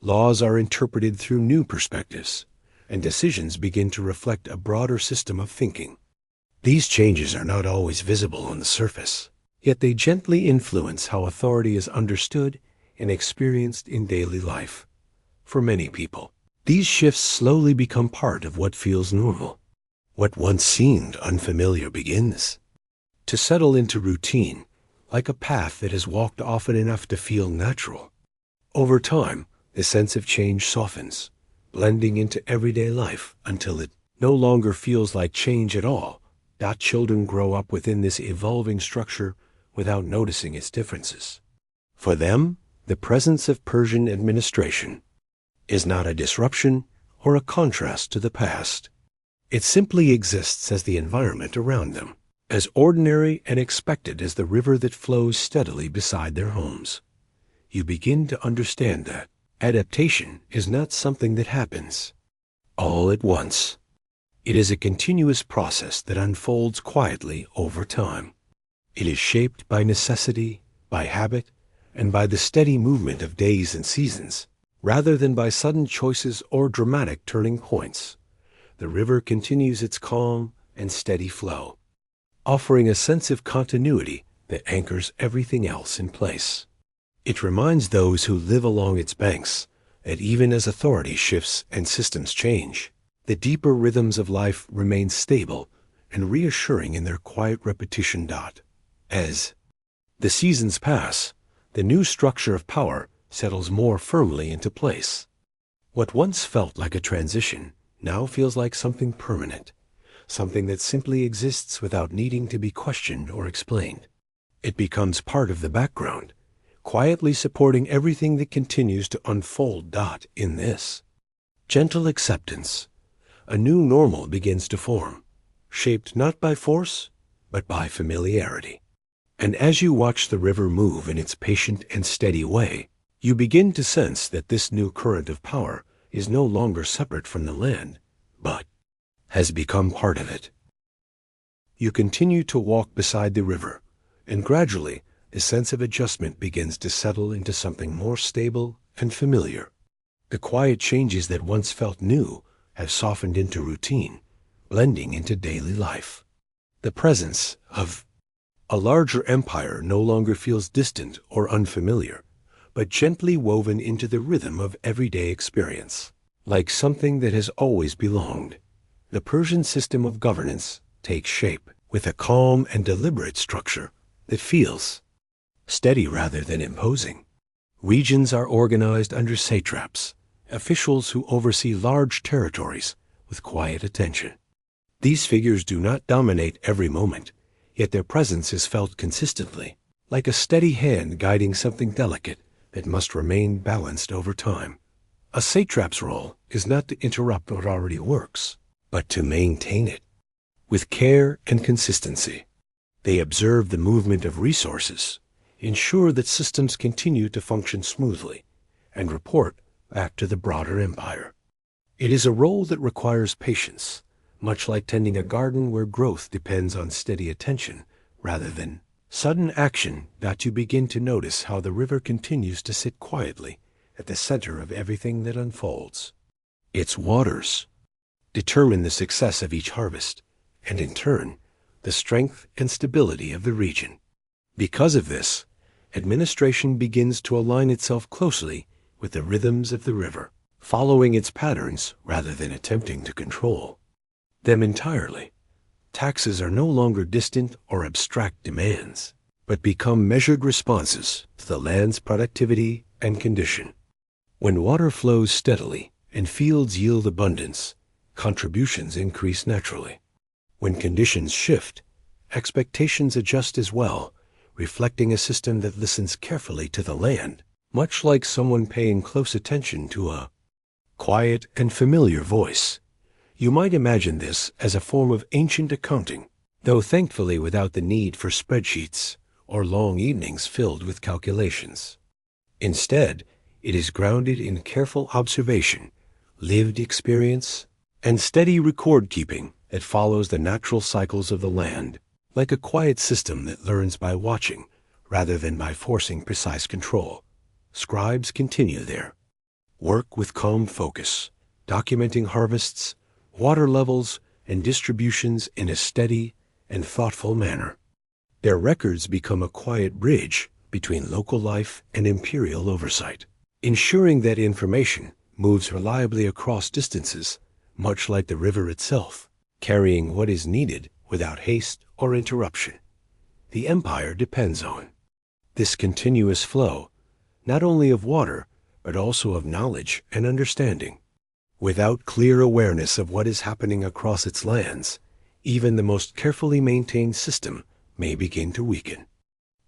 Laws are interpreted through new perspectives, and decisions begin to reflect a broader system of thinking. These changes are not always visible on the surface, yet they gently influence how authority is understood and experienced in daily life. For many people, these shifts slowly become part of what feels normal. What once seemed unfamiliar begins to settle into routine, like a path that is walked often enough to feel natural. Over time, the sense of change softens, blending into everyday life until it no longer feels like change at all. Children grow up within this evolving structure without noticing its differences. For them, the presence of Persian administration is not a disruption or a contrast to the past. It simply exists as the environment around them, as ordinary and expected as the river that flows steadily beside their homes. You begin to understand that adaptation is not something that happens all at once. It is a continuous process that unfolds quietly over time. It is shaped by necessity, by habit, and by the steady movement of days and seasons, rather than by sudden choices or dramatic turning points. The river continues its calm and steady flow, offering a sense of continuity that anchors everything else in place. It reminds those who live along its banks that even as authority shifts and systems change, the deeper rhythms of life remain stable and reassuring in their quiet repetition. As the seasons pass, the new structure of power settles more firmly into place. What once felt like a transition now feels like something permanent, something that simply exists without needing to be questioned or explained. It becomes part of the background, quietly supporting everything that continues to unfold. In this gentle acceptance, a new normal begins to form, shaped not by force, but by familiarity. And as you watch the river move in its patient and steady way, you begin to sense that this new current of power is no longer separate from the land, but has become part of it. You continue to walk beside the river, and gradually the sense of adjustment begins to settle into something more stable and familiar. The quiet changes that once felt new have softened into routine, blending into daily life. The presence of a larger empire no longer feels distant or unfamiliar, but gently woven into the rhythm of everyday experience, like something that has always belonged. The Persian system of governance takes shape with a calm and deliberate structure that feels steady rather than imposing. Regions are organized under satraps, officials who oversee large territories with quiet attention. These figures do not dominate every moment, yet their presence is felt consistently, like a steady hand guiding something delicate that must remain balanced over time. A satrap's role is not to interrupt what already works, but to maintain it. With care and consistency, they observe the movement of resources, ensure that systems continue to function smoothly, and report back to the broader empire. It is a role that requires patience, much like tending a garden where growth depends on steady attention rather than sudden action. That you begin to notice how the river continues to sit quietly at the center of everything that unfolds. Its waters determine the success of each harvest, and in turn, the strength and stability of the region. Because of this, administration begins to align itself closely with the rhythms of the river, following its patterns rather than attempting to control them entirely. Taxes are no longer distant or abstract demands, but become measured responses to the land's productivity and condition. When water flows steadily and fields yield abundance, contributions increase naturally. When conditions shift, expectations adjust as well, reflecting a system that listens carefully to the land, much like someone paying close attention to a quiet and familiar voice. You might imagine this as a form of ancient accounting, though thankfully without the need for spreadsheets or long evenings filled with calculations. Instead, it is grounded in careful observation, lived experience, and steady record-keeping that follows the natural cycles of the land, like a quiet system that learns by watching rather than by forcing precise control. Scribes continue their work with calm focus, documenting harvests, water levels, and distributions in a steady and thoughtful manner. Their records become a quiet bridge between local life and imperial oversight, ensuring that information moves reliably across distances, much like the river itself, carrying what is needed without haste or interruption. The empire depends on this continuous flow, not only of water, but also of knowledge and understanding. Without clear awareness of what is happening across its lands, even the most carefully maintained system may begin to weaken.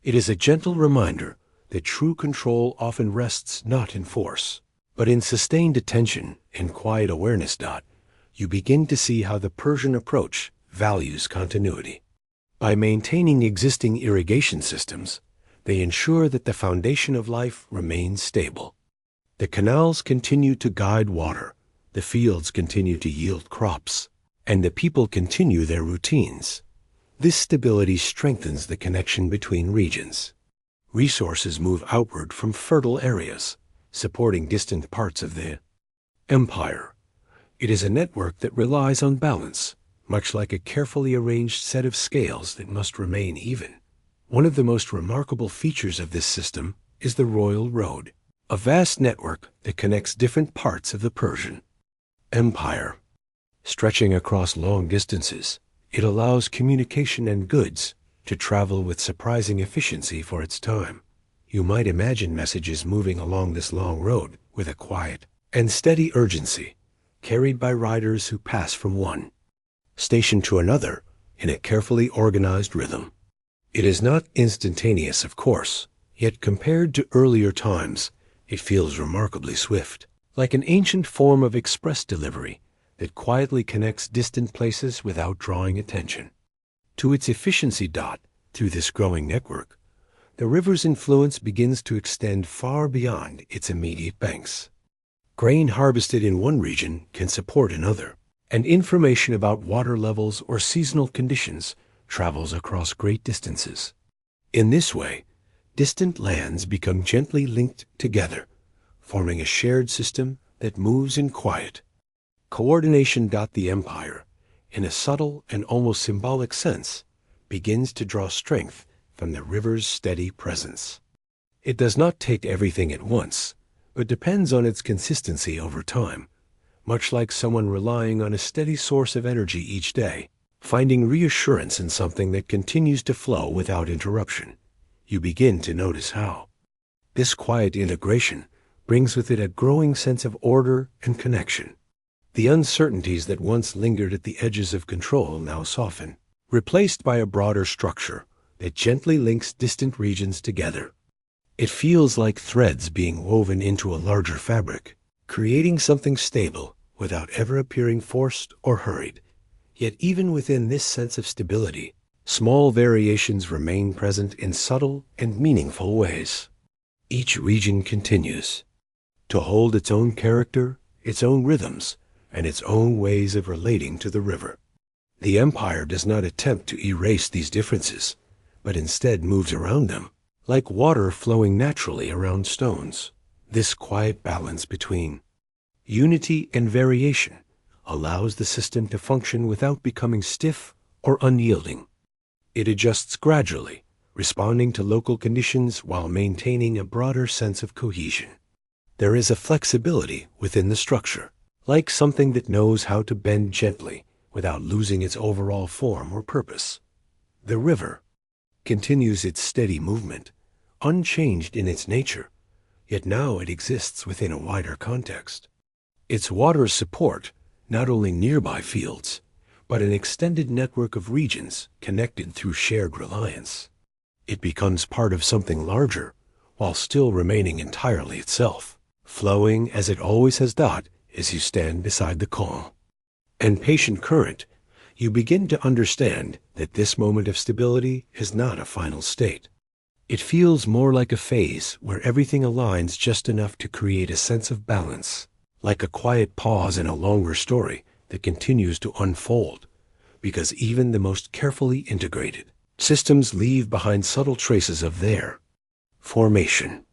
It is a gentle reminder that true control often rests not in force, but in sustained attention and quiet awareness. You begin to see how the Persian approach values continuity. By maintaining existing irrigation systems, they ensure that the foundation of life remains stable. The canals continue to guide water, the fields continue to yield crops, and the people continue their routines. This stability strengthens the connection between regions. Resources move outward from fertile areas, supporting distant parts of the empire. It is a network that relies on balance, much like a carefully arranged set of scales that must remain even. One of the most remarkable features of this system is the Royal Road, a vast network that connects different parts of the Persian Empire. Stretching across long distances, it allows communication and goods to travel with surprising efficiency for its time. You might imagine messages moving along this long road with a quiet and steady urgency, carried by riders who pass from one station to another in a carefully organized rhythm. It is not instantaneous, of course, yet compared to earlier times, it feels remarkably swift, like an ancient form of express delivery that quietly connects distant places without drawing attention to its efficiency. Through this growing network, the river's influence begins to extend far beyond its immediate banks. Grain harvested in one region can support another, and information about water levels or seasonal conditions travels across great distances. In this way, distant lands become gently linked together, forming a shared system that moves in quiet coordination. The empire, in a subtle and almost symbolic sense, begins to draw strength from the river's steady presence. It does not take everything at once, but depends on its consistency over time, much like someone relying on a steady source of energy each day, finding reassurance in something that continues to flow without interruption. You begin to notice how this quiet integration brings with it a growing sense of order and connection. The uncertainties that once lingered at the edges of control now soften, replaced by a broader structure that gently links distant regions together. It feels like threads being woven into a larger fabric, creating something stable without ever appearing forced or hurried. Yet even within this sense of stability, small variations remain present in subtle and meaningful ways. Each region continues to hold its own character, its own rhythms, and its own ways of relating to the river. The empire does not attempt to erase these differences, but instead moves around them, like water flowing naturally around stones. This quiet balance between unity and variation allows the system to function without becoming stiff or unyielding. It adjusts gradually, responding to local conditions while maintaining a broader sense of cohesion. There is a flexibility within the structure, like something that knows how to bend gently without losing its overall form or purpose. The river continues its steady movement, unchanged in its nature, yet now it exists within a wider context. Its waters support not only nearby fields, but an extended network of regions connected through shared reliance. It becomes part of something larger, while still remaining entirely itself, flowing as it always has done as you stand beside the calm and patient current. You begin to understand that this moment of stability is not a final state. It feels more like a phase where everything aligns just enough to create a sense of balance, like a quiet pause in a longer story that continues to unfold, because even the most carefully integrated systems leave behind subtle traces of their formation.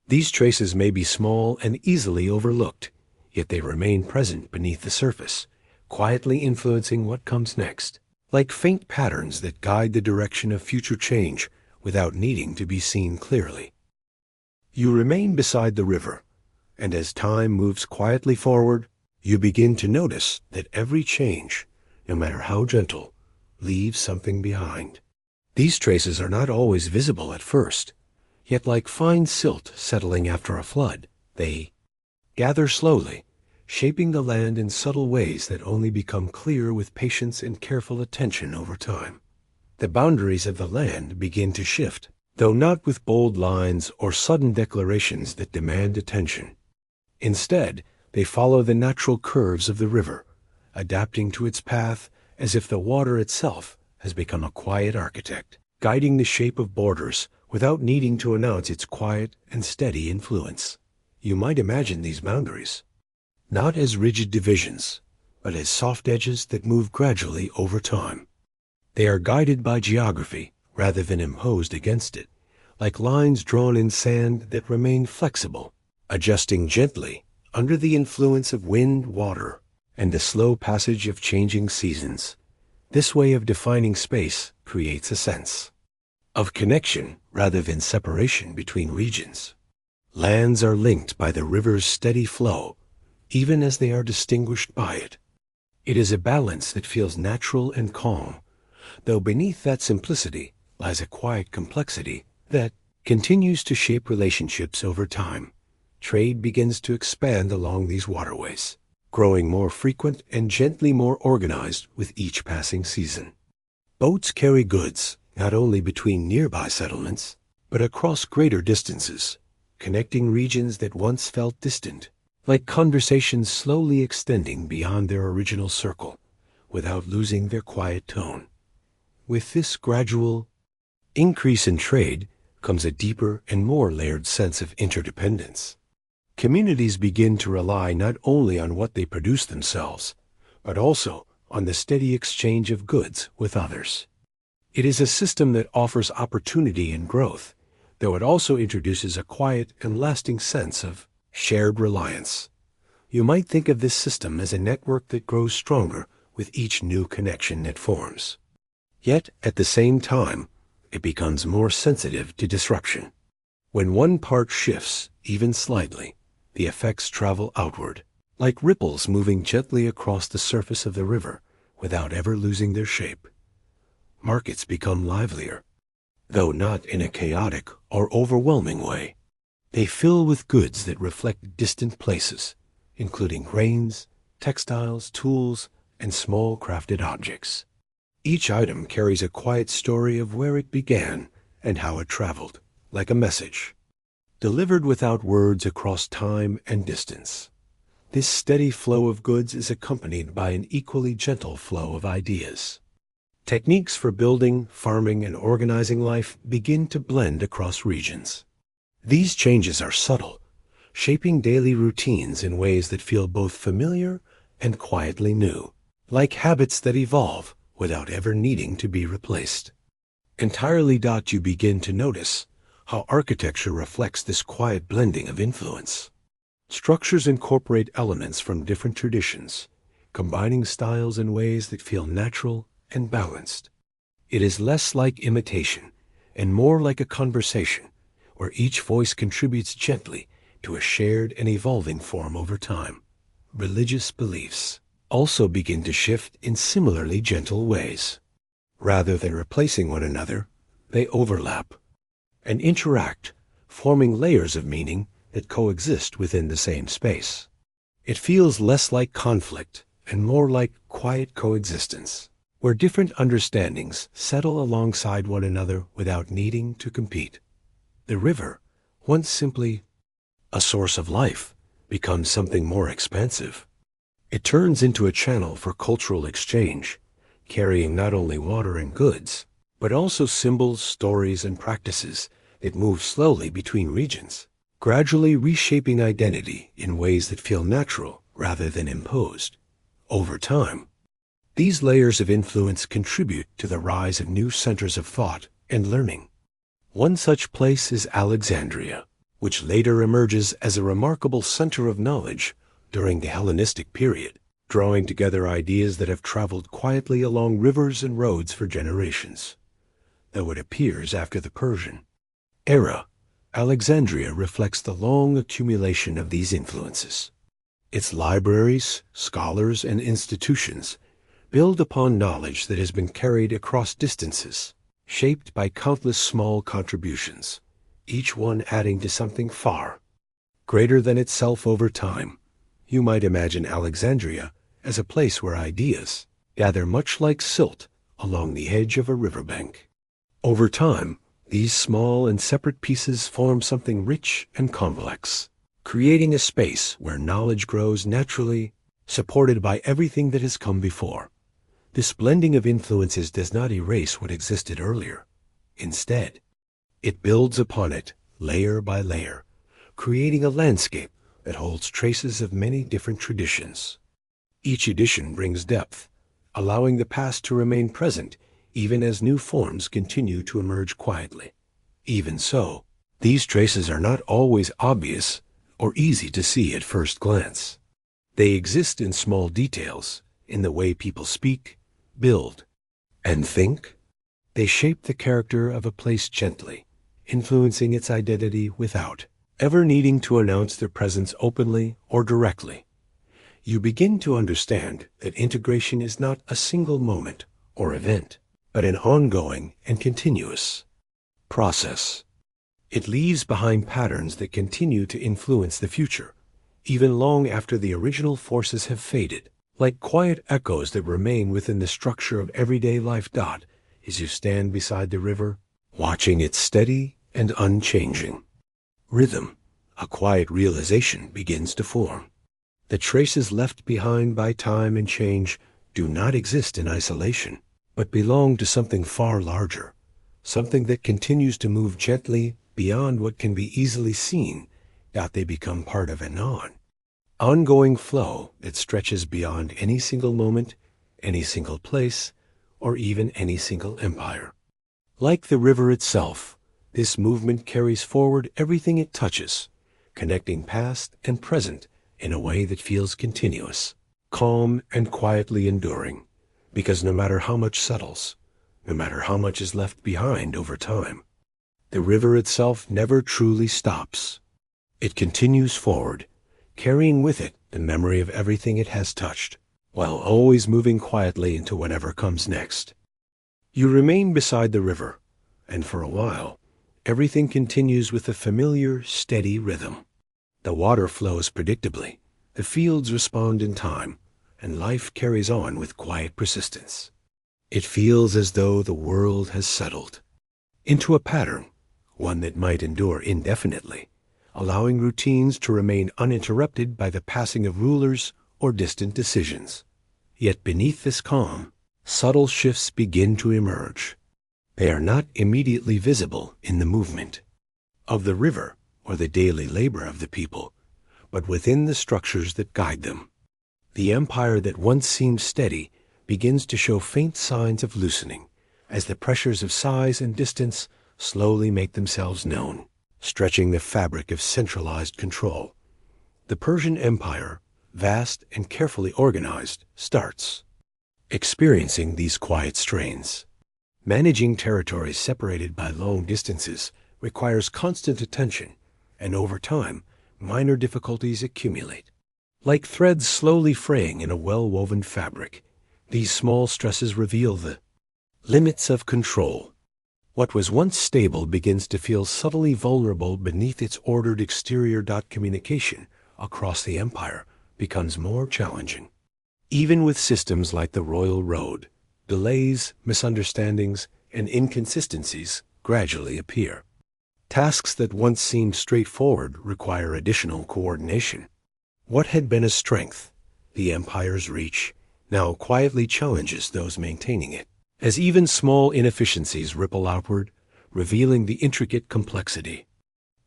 These traces may be small and easily overlooked, yet they remain present beneath the surface, quietly influencing what comes next, like faint patterns that guide the direction of future change without needing to be seen clearly. You remain beside the river, and as time moves quietly forward, you begin to notice that every change, no matter how gentle, leaves something behind. These traces are not always visible at first, yet like fine silt settling after a flood, they gather slowly, shaping the land in subtle ways that only become clear with patience and careful attention over time. The boundaries of the land begin to shift, though not with bold lines or sudden declarations that demand attention. Instead, they follow the natural curves of the river, adapting to its path as if the water itself has become a quiet architect, guiding the shape of borders without needing to announce its quiet and steady influence. You might imagine these boundaries not as rigid divisions, but as soft edges that move gradually over time. They are guided by geography rather than imposed against it, like lines drawn in sand that remain flexible, adjusting gently under the influence of wind, water, and the slow passage of changing seasons. This way of defining space creates a sense of connection rather than separation between regions. Lands are linked by the river's steady flow, even as they are distinguished by it. It is a balance that feels natural and calm, though beneath that simplicity lies a quiet complexity that continues to shape relationships over time. Trade begins to expand along these waterways, growing more frequent and gently more organized with each passing season. Boats carry goods not only between nearby settlements, but across greater distances, connecting regions that once felt distant, like conversations slowly extending beyond their original circle, without losing their quiet tone. With this gradual increase in trade comes a deeper and more layered sense of interdependence. Communities begin to rely not only on what they produce themselves, but also on the steady exchange of goods with others. It is a system that offers opportunity and growth, though it also introduces a quiet and lasting sense of shared reliance. You might think of this system as a network that grows stronger with each new connection it forms. Yet, at the same time, it becomes more sensitive to disruption. When one part shifts, even slightly, the effects travel outward, like ripples moving gently across the surface of the river without ever losing their shape. Markets become livelier, though not in a chaotic or overwhelming way. They fill with goods that reflect distant places, including grains, textiles, tools, and small crafted objects. Each item carries a quiet story of where it began and how it traveled, like a message, delivered without words across time and distance. This steady flow of goods is accompanied by an equally gentle flow of ideas. Techniques for building, farming, and organizing life begin to blend across regions. These changes are subtle, shaping daily routines in ways that feel both familiar and quietly new, like habits that evolve without ever needing to be replaced. Entirely. You begin to notice how architecture reflects this quiet blending of influence. Structures incorporate elements from different traditions, combining styles in ways that feel natural and balanced. It is less like imitation and more like a conversation where each voice contributes gently to a shared and evolving form over time. Religious beliefs also begin to shift in similarly gentle ways. Rather than replacing one another, they overlap and interact, forming layers of meaning that coexist within the same space. It feels less like conflict and more like quiet coexistence, where different understandings settle alongside one another without needing to compete. The river, once simply a source of life, becomes something more expansive. It turns into a channel for cultural exchange, carrying not only water and goods, but also symbols, stories, and practices that move slowly between regions, gradually reshaping identity in ways that feel natural rather than imposed. Over time, these layers of influence contribute to the rise of new centers of thought and learning. One such place is Alexandria, which later emerges as a remarkable center of knowledge during the Hellenistic period, drawing together ideas that have traveled quietly along rivers and roads for generations. Though it appears after the Persian era, Alexandria reflects the long accumulation of these influences. Its libraries, scholars, and institutions build upon knowledge that has been carried across distances, shaped by countless small contributions, each one adding to something far greater than itself over time. You might imagine Alexandria as a place where ideas gather much like silt along the edge of a riverbank. Over time, these small and separate pieces form something rich and complex, creating a space where knowledge grows naturally, supported by everything that has come before. This blending of influences does not erase what existed earlier. Instead, it builds upon it layer by layer, creating a landscape that holds traces of many different traditions. Each edition brings depth, allowing the past to remain present even as new forms continue to emerge quietly. Even so, these traces are not always obvious or easy to see at first glance. They exist in small details, in the way people speak, build, and think. They shape the character of a place gently, influencing its identity without ever needing to announce their presence openly or directly. You begin to understand that integration is not a single moment or event, but an ongoing and continuous process. It leaves behind patterns that continue to influence the future, even long after the original forces have faded, like quiet echoes that remain within the structure of everyday life. As you stand beside the river, watching its steady and unchanging rhythm, a quiet realization begins to form. The traces left behind by time and change do not exist in isolation, but belong to something far larger, something that continues to move gently beyond what can be easily seen. They become part of an ongoing flow that stretches beyond any single moment, any single place, or even any single empire. Like the river itself, this movement carries forward everything it touches, connecting past and present in a way that feels continuous, calm, and quietly enduring. Because no matter how much settles, no matter how much is left behind over time, the river itself never truly stops. It continues forward, carrying with it the memory of everything it has touched, while always moving quietly into whatever comes next. You remain beside the river, and for a while, everything continues with a familiar, steady rhythm. The water flows predictably, the fields respond in time, and life carries on with quiet persistence. It feels as though the world has settled into a pattern, one that might endure indefinitely, allowing routines to remain uninterrupted by the passing of rulers or distant decisions. Yet beneath this calm, subtle shifts begin to emerge. They are not immediately visible in the movement of the river or the daily labor of the people, but within the structures that guide them. The empire that once seemed steady begins to show faint signs of loosening as the pressures of size and distance slowly make themselves known, stretching the fabric of centralized control. The Persian Empire, vast and carefully organized, starts experiencing these quiet strains. Managing territories separated by long distances requires constant attention, and over time, minor difficulties accumulate. Like threads slowly fraying in a well-woven fabric, these small stresses reveal the limits of control. What was once stable begins to feel subtly vulnerable beneath its ordered exterior. Communication across the empire becomes more challenging. Even with systems like the Royal Road, delays, misunderstandings, and inconsistencies gradually appear. Tasks that once seemed straightforward require additional coordination. What had been a strength, the empire's reach, now quietly challenges those maintaining it, as even small inefficiencies ripple outward, revealing the intricate complexity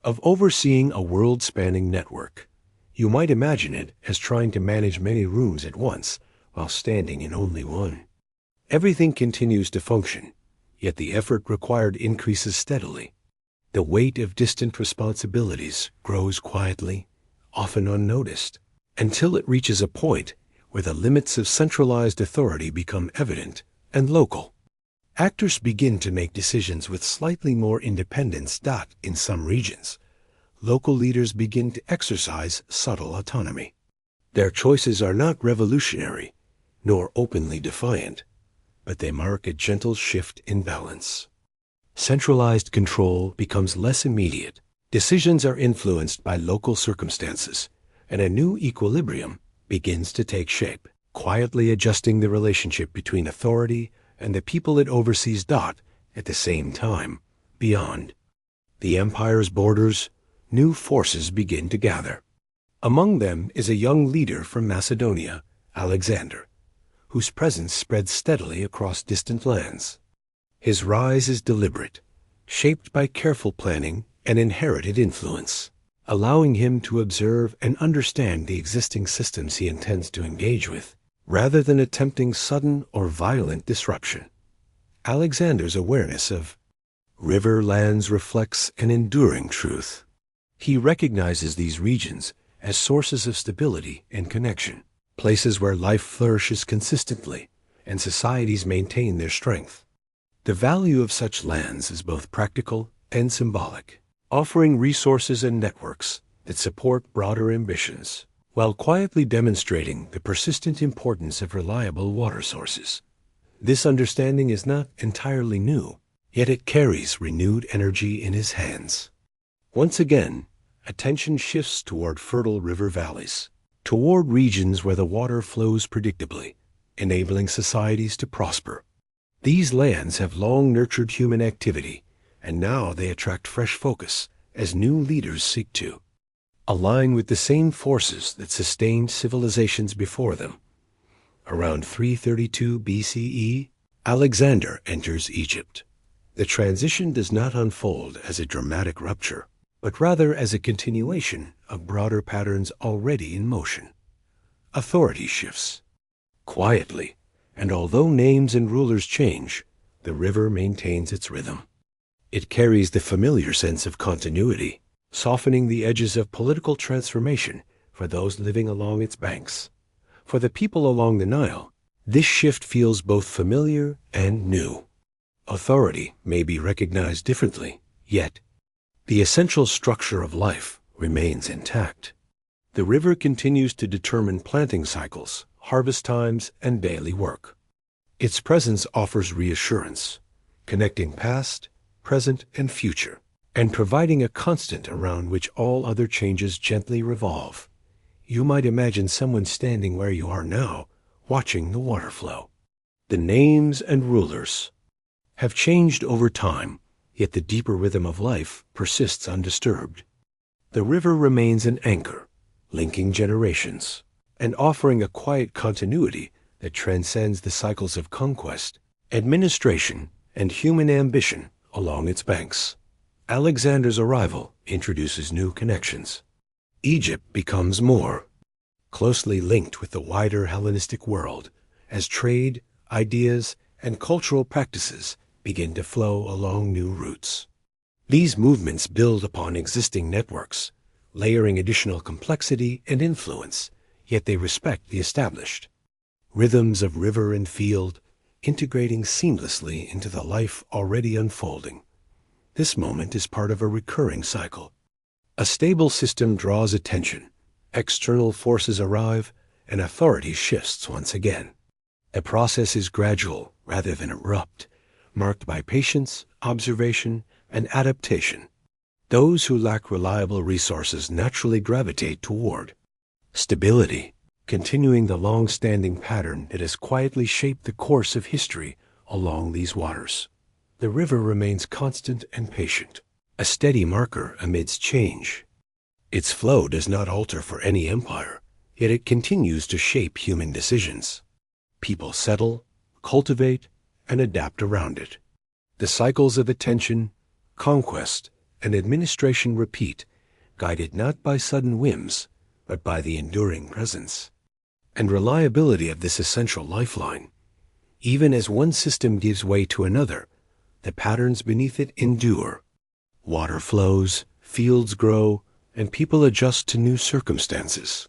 of overseeing a world-spanning network. You might imagine it as trying to manage many rooms at once while standing in only one. Everything continues to function, yet the effort required increases steadily. The weight of distant responsibilities grows quietly, often unnoticed, until it reaches a point where the limits of centralized authority become evident and local. Actors begin to make decisions with slightly more independence. In some regions, local leaders begin to exercise subtle autonomy. Their choices are not revolutionary, nor openly defiant, but they mark a gentle shift in balance. Centralized control becomes less immediate. Decisions are influenced by local circumstances, and a new equilibrium begins to take shape, quietly adjusting the relationship between authority and the people it oversees. At the same time, beyond the empire's borders, new forces begin to gather. Among them is a young leader from Macedonia, Alexander, whose presence spreads steadily across distant lands. His rise is deliberate, shaped by careful planning and inherited influence, allowing him to observe and understand the existing systems he intends to engage with, rather than attempting sudden or violent disruption. Alexander's awareness of river lands reflects an enduring truth. He recognizes these regions as sources of stability and connection, places where life flourishes consistently and societies maintain their strength. The value of such lands is both practical and symbolic, offering resources and networks that support broader ambitions, while quietly demonstrating the persistent importance of reliable water sources. This understanding is not entirely new, yet it carries renewed energy in his hands. Once again, attention shifts toward fertile river valleys, toward regions where the water flows predictably, enabling societies to prosper. These lands have long nurtured human activity, and now they attract fresh focus as new leaders seek to align with the same forces that sustained civilizations before them. Around 332 BCE, Alexander enters Egypt. The transition does not unfold as a dramatic rupture, but rather as a continuation of broader patterns already in motion. Authority shifts quietly, and although names and rulers change, the river maintains its rhythm. It carries the familiar sense of continuity, softening the edges of political transformation for those living along its banks. For the people along the Nile, this shift feels both familiar and new. Authority may be recognized differently, yet the essential structure of life remains intact. The river continues to determine planting cycles, harvest times, and daily work. Its presence offers reassurance, connecting past, present, and future, and providing a constant around which all other changes gently revolve. You might imagine someone standing where you are now, watching the water flow. The names and rulers have changed over time, yet the deeper rhythm of life persists undisturbed. The river remains an anchor, linking generations, and offering a quiet continuity that transcends the cycles of conquest, administration, and human ambition along its banks. Alexander's arrival introduces new connections. Egypt becomes more closely linked with the wider Hellenistic world as trade, ideas, and cultural practices begin to flow along new routes. These movements build upon existing networks, layering additional complexity and influence, yet they respect the established rhythms of river and field, integrating seamlessly into the life already unfolding. This moment is part of a recurring cycle. A stable system draws attention, external forces arrive, and authority shifts once again. A process is gradual rather than abrupt, marked by patience, observation, and adaptation. Those who lack reliable resources naturally gravitate toward stability, continuing the long-standing pattern that has quietly shaped the course of history along these waters. The river remains constant and patient, a steady marker amidst change. Its flow does not alter for any empire, yet it continues to shape human decisions. People settle, cultivate, and adapt around it. The cycles of attention, conquest, and administration repeat, guided not by sudden whims, but by the enduring presence and reliability of this essential lifeline. Even as one system gives way to another, the patterns beneath it endure. Water flows, fields grow, and people adjust to new circumstances.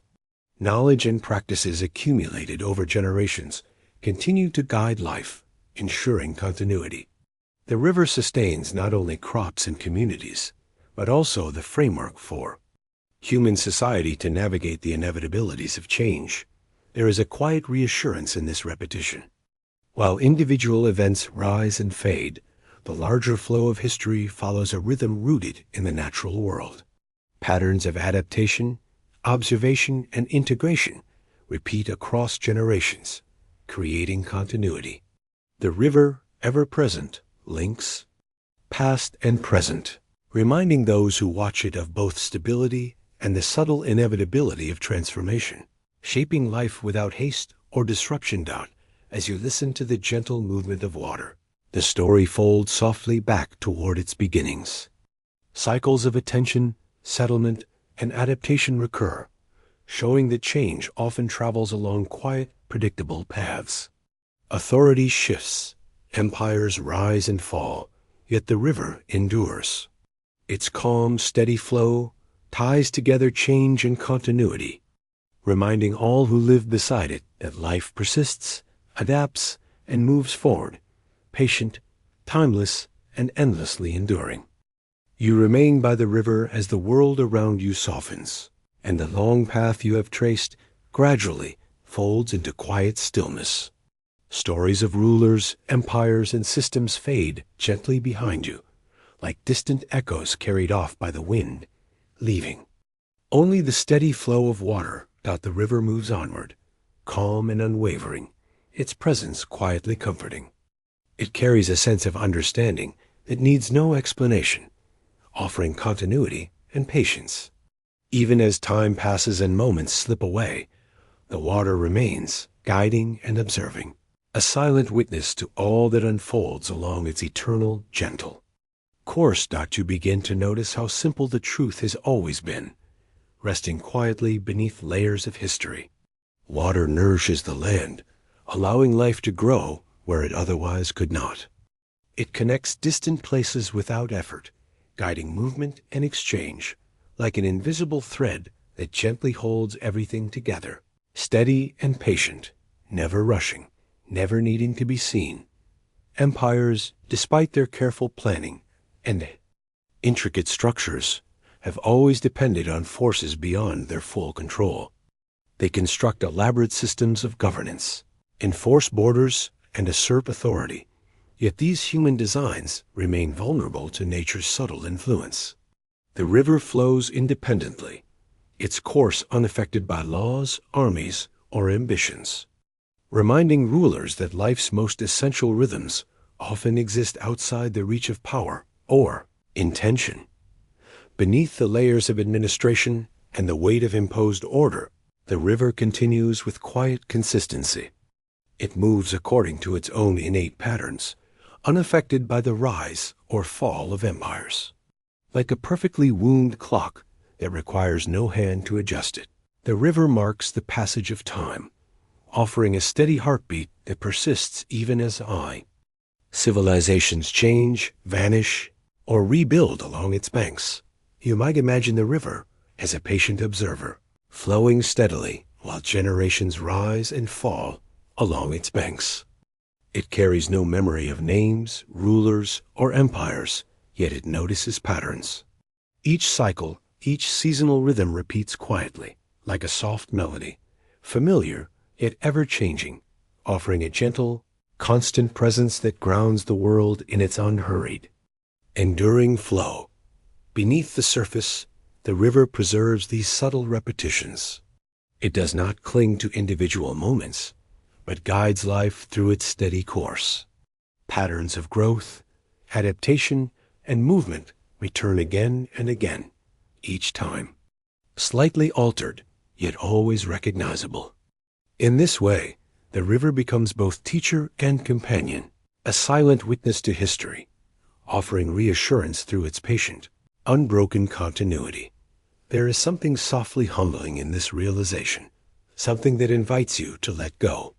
Knowledge and practices accumulated over generations continue to guide life, ensuring continuity. The river sustains not only crops and communities, but also the framework for human society to navigate the inevitabilities of change. There is a quiet reassurance in this repetition. While individual events rise and fade, the larger flow of history follows a rhythm rooted in the natural world. Patterns of adaptation, observation, and integration repeat across generations, creating continuity. The river, ever present, links past and present, reminding those who watch it of both stability and the subtle inevitability of transformation, shaping life without haste or disruption. As you listen to the gentle movement of water, the story folds softly back toward its beginnings. Cycles of attention, settlement, and adaptation recur, showing that change often travels along quiet, predictable paths. Authority shifts, empires rise and fall, yet the river endures. Its calm, steady flow ties together change and continuity, reminding all who live beside it that life persists, adapts, and moves forward, patient, timeless, and endlessly enduring. You remain by the river as the world around you softens, and the long path you have traced gradually folds into quiet stillness. Stories of rulers, empires, and systems fade gently behind you, like distant echoes carried off by the wind, leaving only the steady flow of water. The river moves onward, calm and unwavering, its presence quietly comforting. It carries a sense of understanding that needs no explanation, offering continuity and patience. Even as time passes and moments slip away, the water remains, guiding and observing, a silent witness to all that unfolds along its eternal, gentle course. You begin to notice how simple the truth has always been, resting quietly beneath layers of history. Water nourishes the land, allowing life to grow where it otherwise could not. It connects distant places without effort, guiding movement and exchange, like an invisible thread that gently holds everything together. Steady and patient, never rushing, never needing to be seen. Empires, despite their careful planning and intricate structures, have always depended on forces beyond their full control. They construct elaborate systems of governance, enforce borders, and assert authority. Yet these human designs remain vulnerable to nature's subtle influence. The river flows independently, its course unaffected by laws, armies, or ambitions. reminding rulers that life's most essential rhythms often exist outside the reach of power or intention. Beneath the layers of administration and the weight of imposed order, the river continues with quiet consistency. It moves according to its own innate patterns, unaffected by the rise or fall of empires. Like a perfectly wound clock that requires no hand to adjust it, the river marks the passage of time, offering a steady heartbeat that persists even as civilizations change, vanish, or rebuild along its banks. You might imagine the river as a patient observer, flowing steadily while generations rise and fall along its banks. It carries no memory of names, rulers, or empires, yet it notices patterns. Each cycle, each seasonal rhythm repeats quietly, like a soft melody, familiar yet ever-changing, offering a gentle, constant presence that grounds the world in its unhurried, enduring flow. Beneath the surface, the river preserves these subtle repetitions. It does not cling to individual moments, but guides life through its steady course. Patterns of growth, adaptation, and movement return again and again, each time. Slightly altered, yet always recognizable. In this way, the river becomes both teacher and companion, a silent witness to history, offering reassurance through its patient, unbroken continuity. There is something softly humbling in this realization, something that invites you to let go.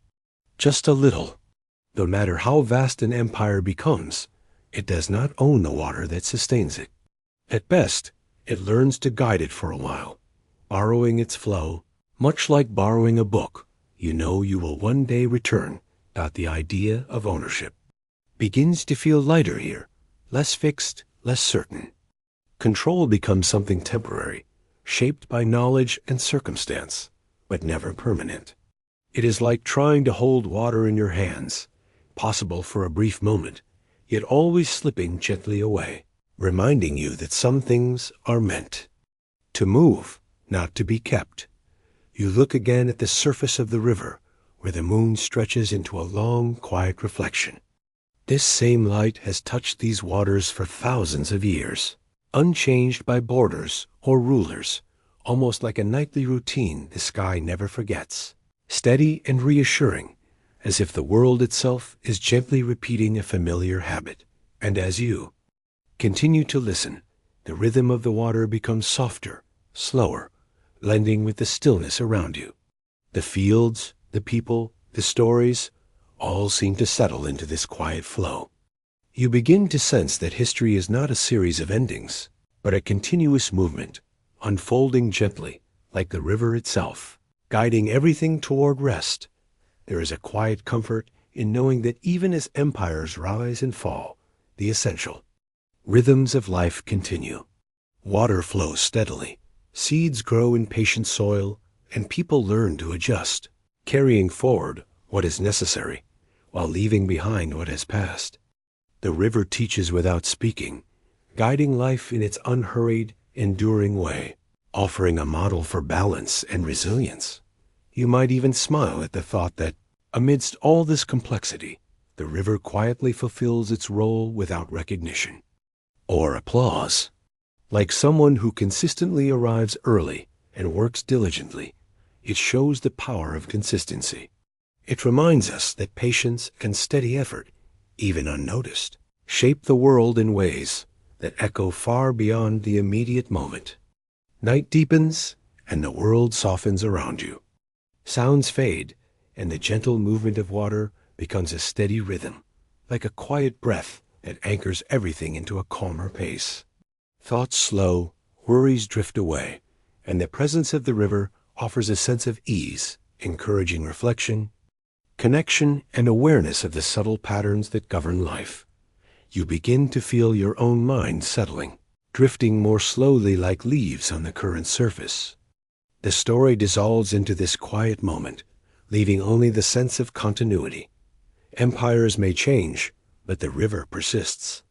Just a little. No matter how vast an empire becomes, it does not own the water that sustains it. At best, it learns to guide it for a while, borrowing its flow, much like borrowing a book you know you will one day return. The idea of ownership begins to feel lighter here, less fixed, less certain. Control becomes something temporary, shaped by knowledge and circumstance, but never permanent. It is like trying to hold water in your hands, possible for a brief moment, yet always slipping gently away, reminding you that some things are meant to move, not to be kept. You look again at the surface of the river, where the moon stretches into a long, quiet reflection. This same light has touched these waters for thousands of years, unchanged by borders or rulers, almost like a nightly routine the sky never forgets, steady and reassuring, as if the world itself is gently repeating a familiar habit. And as you continue to listen, the rhythm of the water becomes softer, slower, blending with the stillness around you. The fields, the people, the stories, all seem to settle into this quiet flow. You begin to sense that history is not a series of endings, but a continuous movement, unfolding gently, like the river itself, guiding everything toward rest. There is a quiet comfort in knowing that even as empires rise and fall, the essential rhythms of life continue. Water flows steadily, seeds grow in patient soil, and people learn to adjust, carrying forward what is necessary, while leaving behind what has passed. The river teaches without speaking, guiding life in its unhurried, enduring way, offering a model for balance and resilience. You might even smile at the thought that, amidst all this complexity, the river quietly fulfills its role without recognition or applause. Like someone who consistently arrives early and works diligently, it shows the power of consistency. It reminds us that patience and steady effort, even unnoticed, shape the world in ways that echo far beyond the immediate moment. Night deepens, and the world softens around you. Sounds fade, and the gentle movement of water becomes a steady rhythm, like a quiet breath that anchors everything into a calmer pace. Thoughts slow, worries drift away, and the presence of the river offers a sense of ease, encouraging reflection, connection, and awareness of the subtle patterns that govern life. You begin to feel your own mind settling, drifting more slowly like leaves on the current's surface. The story dissolves into this quiet moment, leaving only the sense of continuity. Empires may change, but the river persists.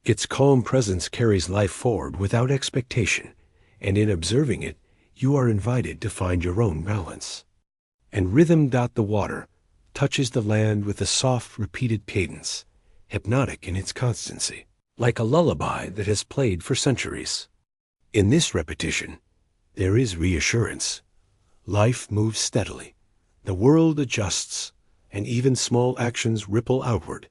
Its calm presence carries life forward without expectation, and in observing it, you are invited to find your own balance. And rhythm. The water, touches the land with a soft, repeated cadence, hypnotic in its constancy, like a lullaby that has played for centuries. In this repetition, there is reassurance. Life moves steadily. The world adjusts, and even small actions ripple outward.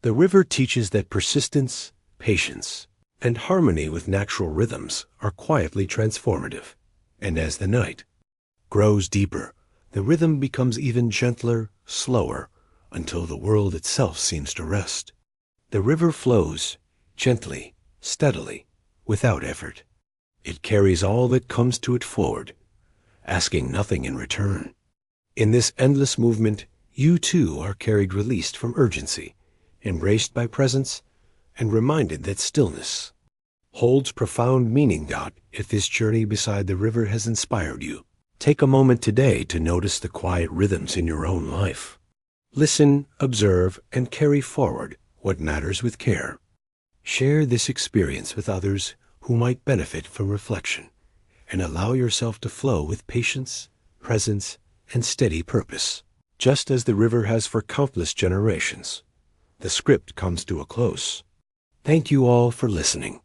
The river teaches that persistence, patience, and harmony with natural rhythms are quietly transformative. And as the night grows deeper, the rhythm becomes even gentler, slower, until the world itself seems to rest. The river flows gently, steadily, without effort. It carries all that comes to it forward, asking nothing in return. In this endless movement, you too are carried released from urgency, embraced by presence, and reminded that stillness holds profound meaning. If this journey beside the river has inspired you, take a moment today to notice the quiet rhythms in your own life. Listen, observe, and carry forward what matters with care. Share this experience with others who might benefit from reflection, and allow yourself to flow with patience, presence, and steady purpose. Just as the river has for countless generations, the script comes to a close. Thank you all for listening.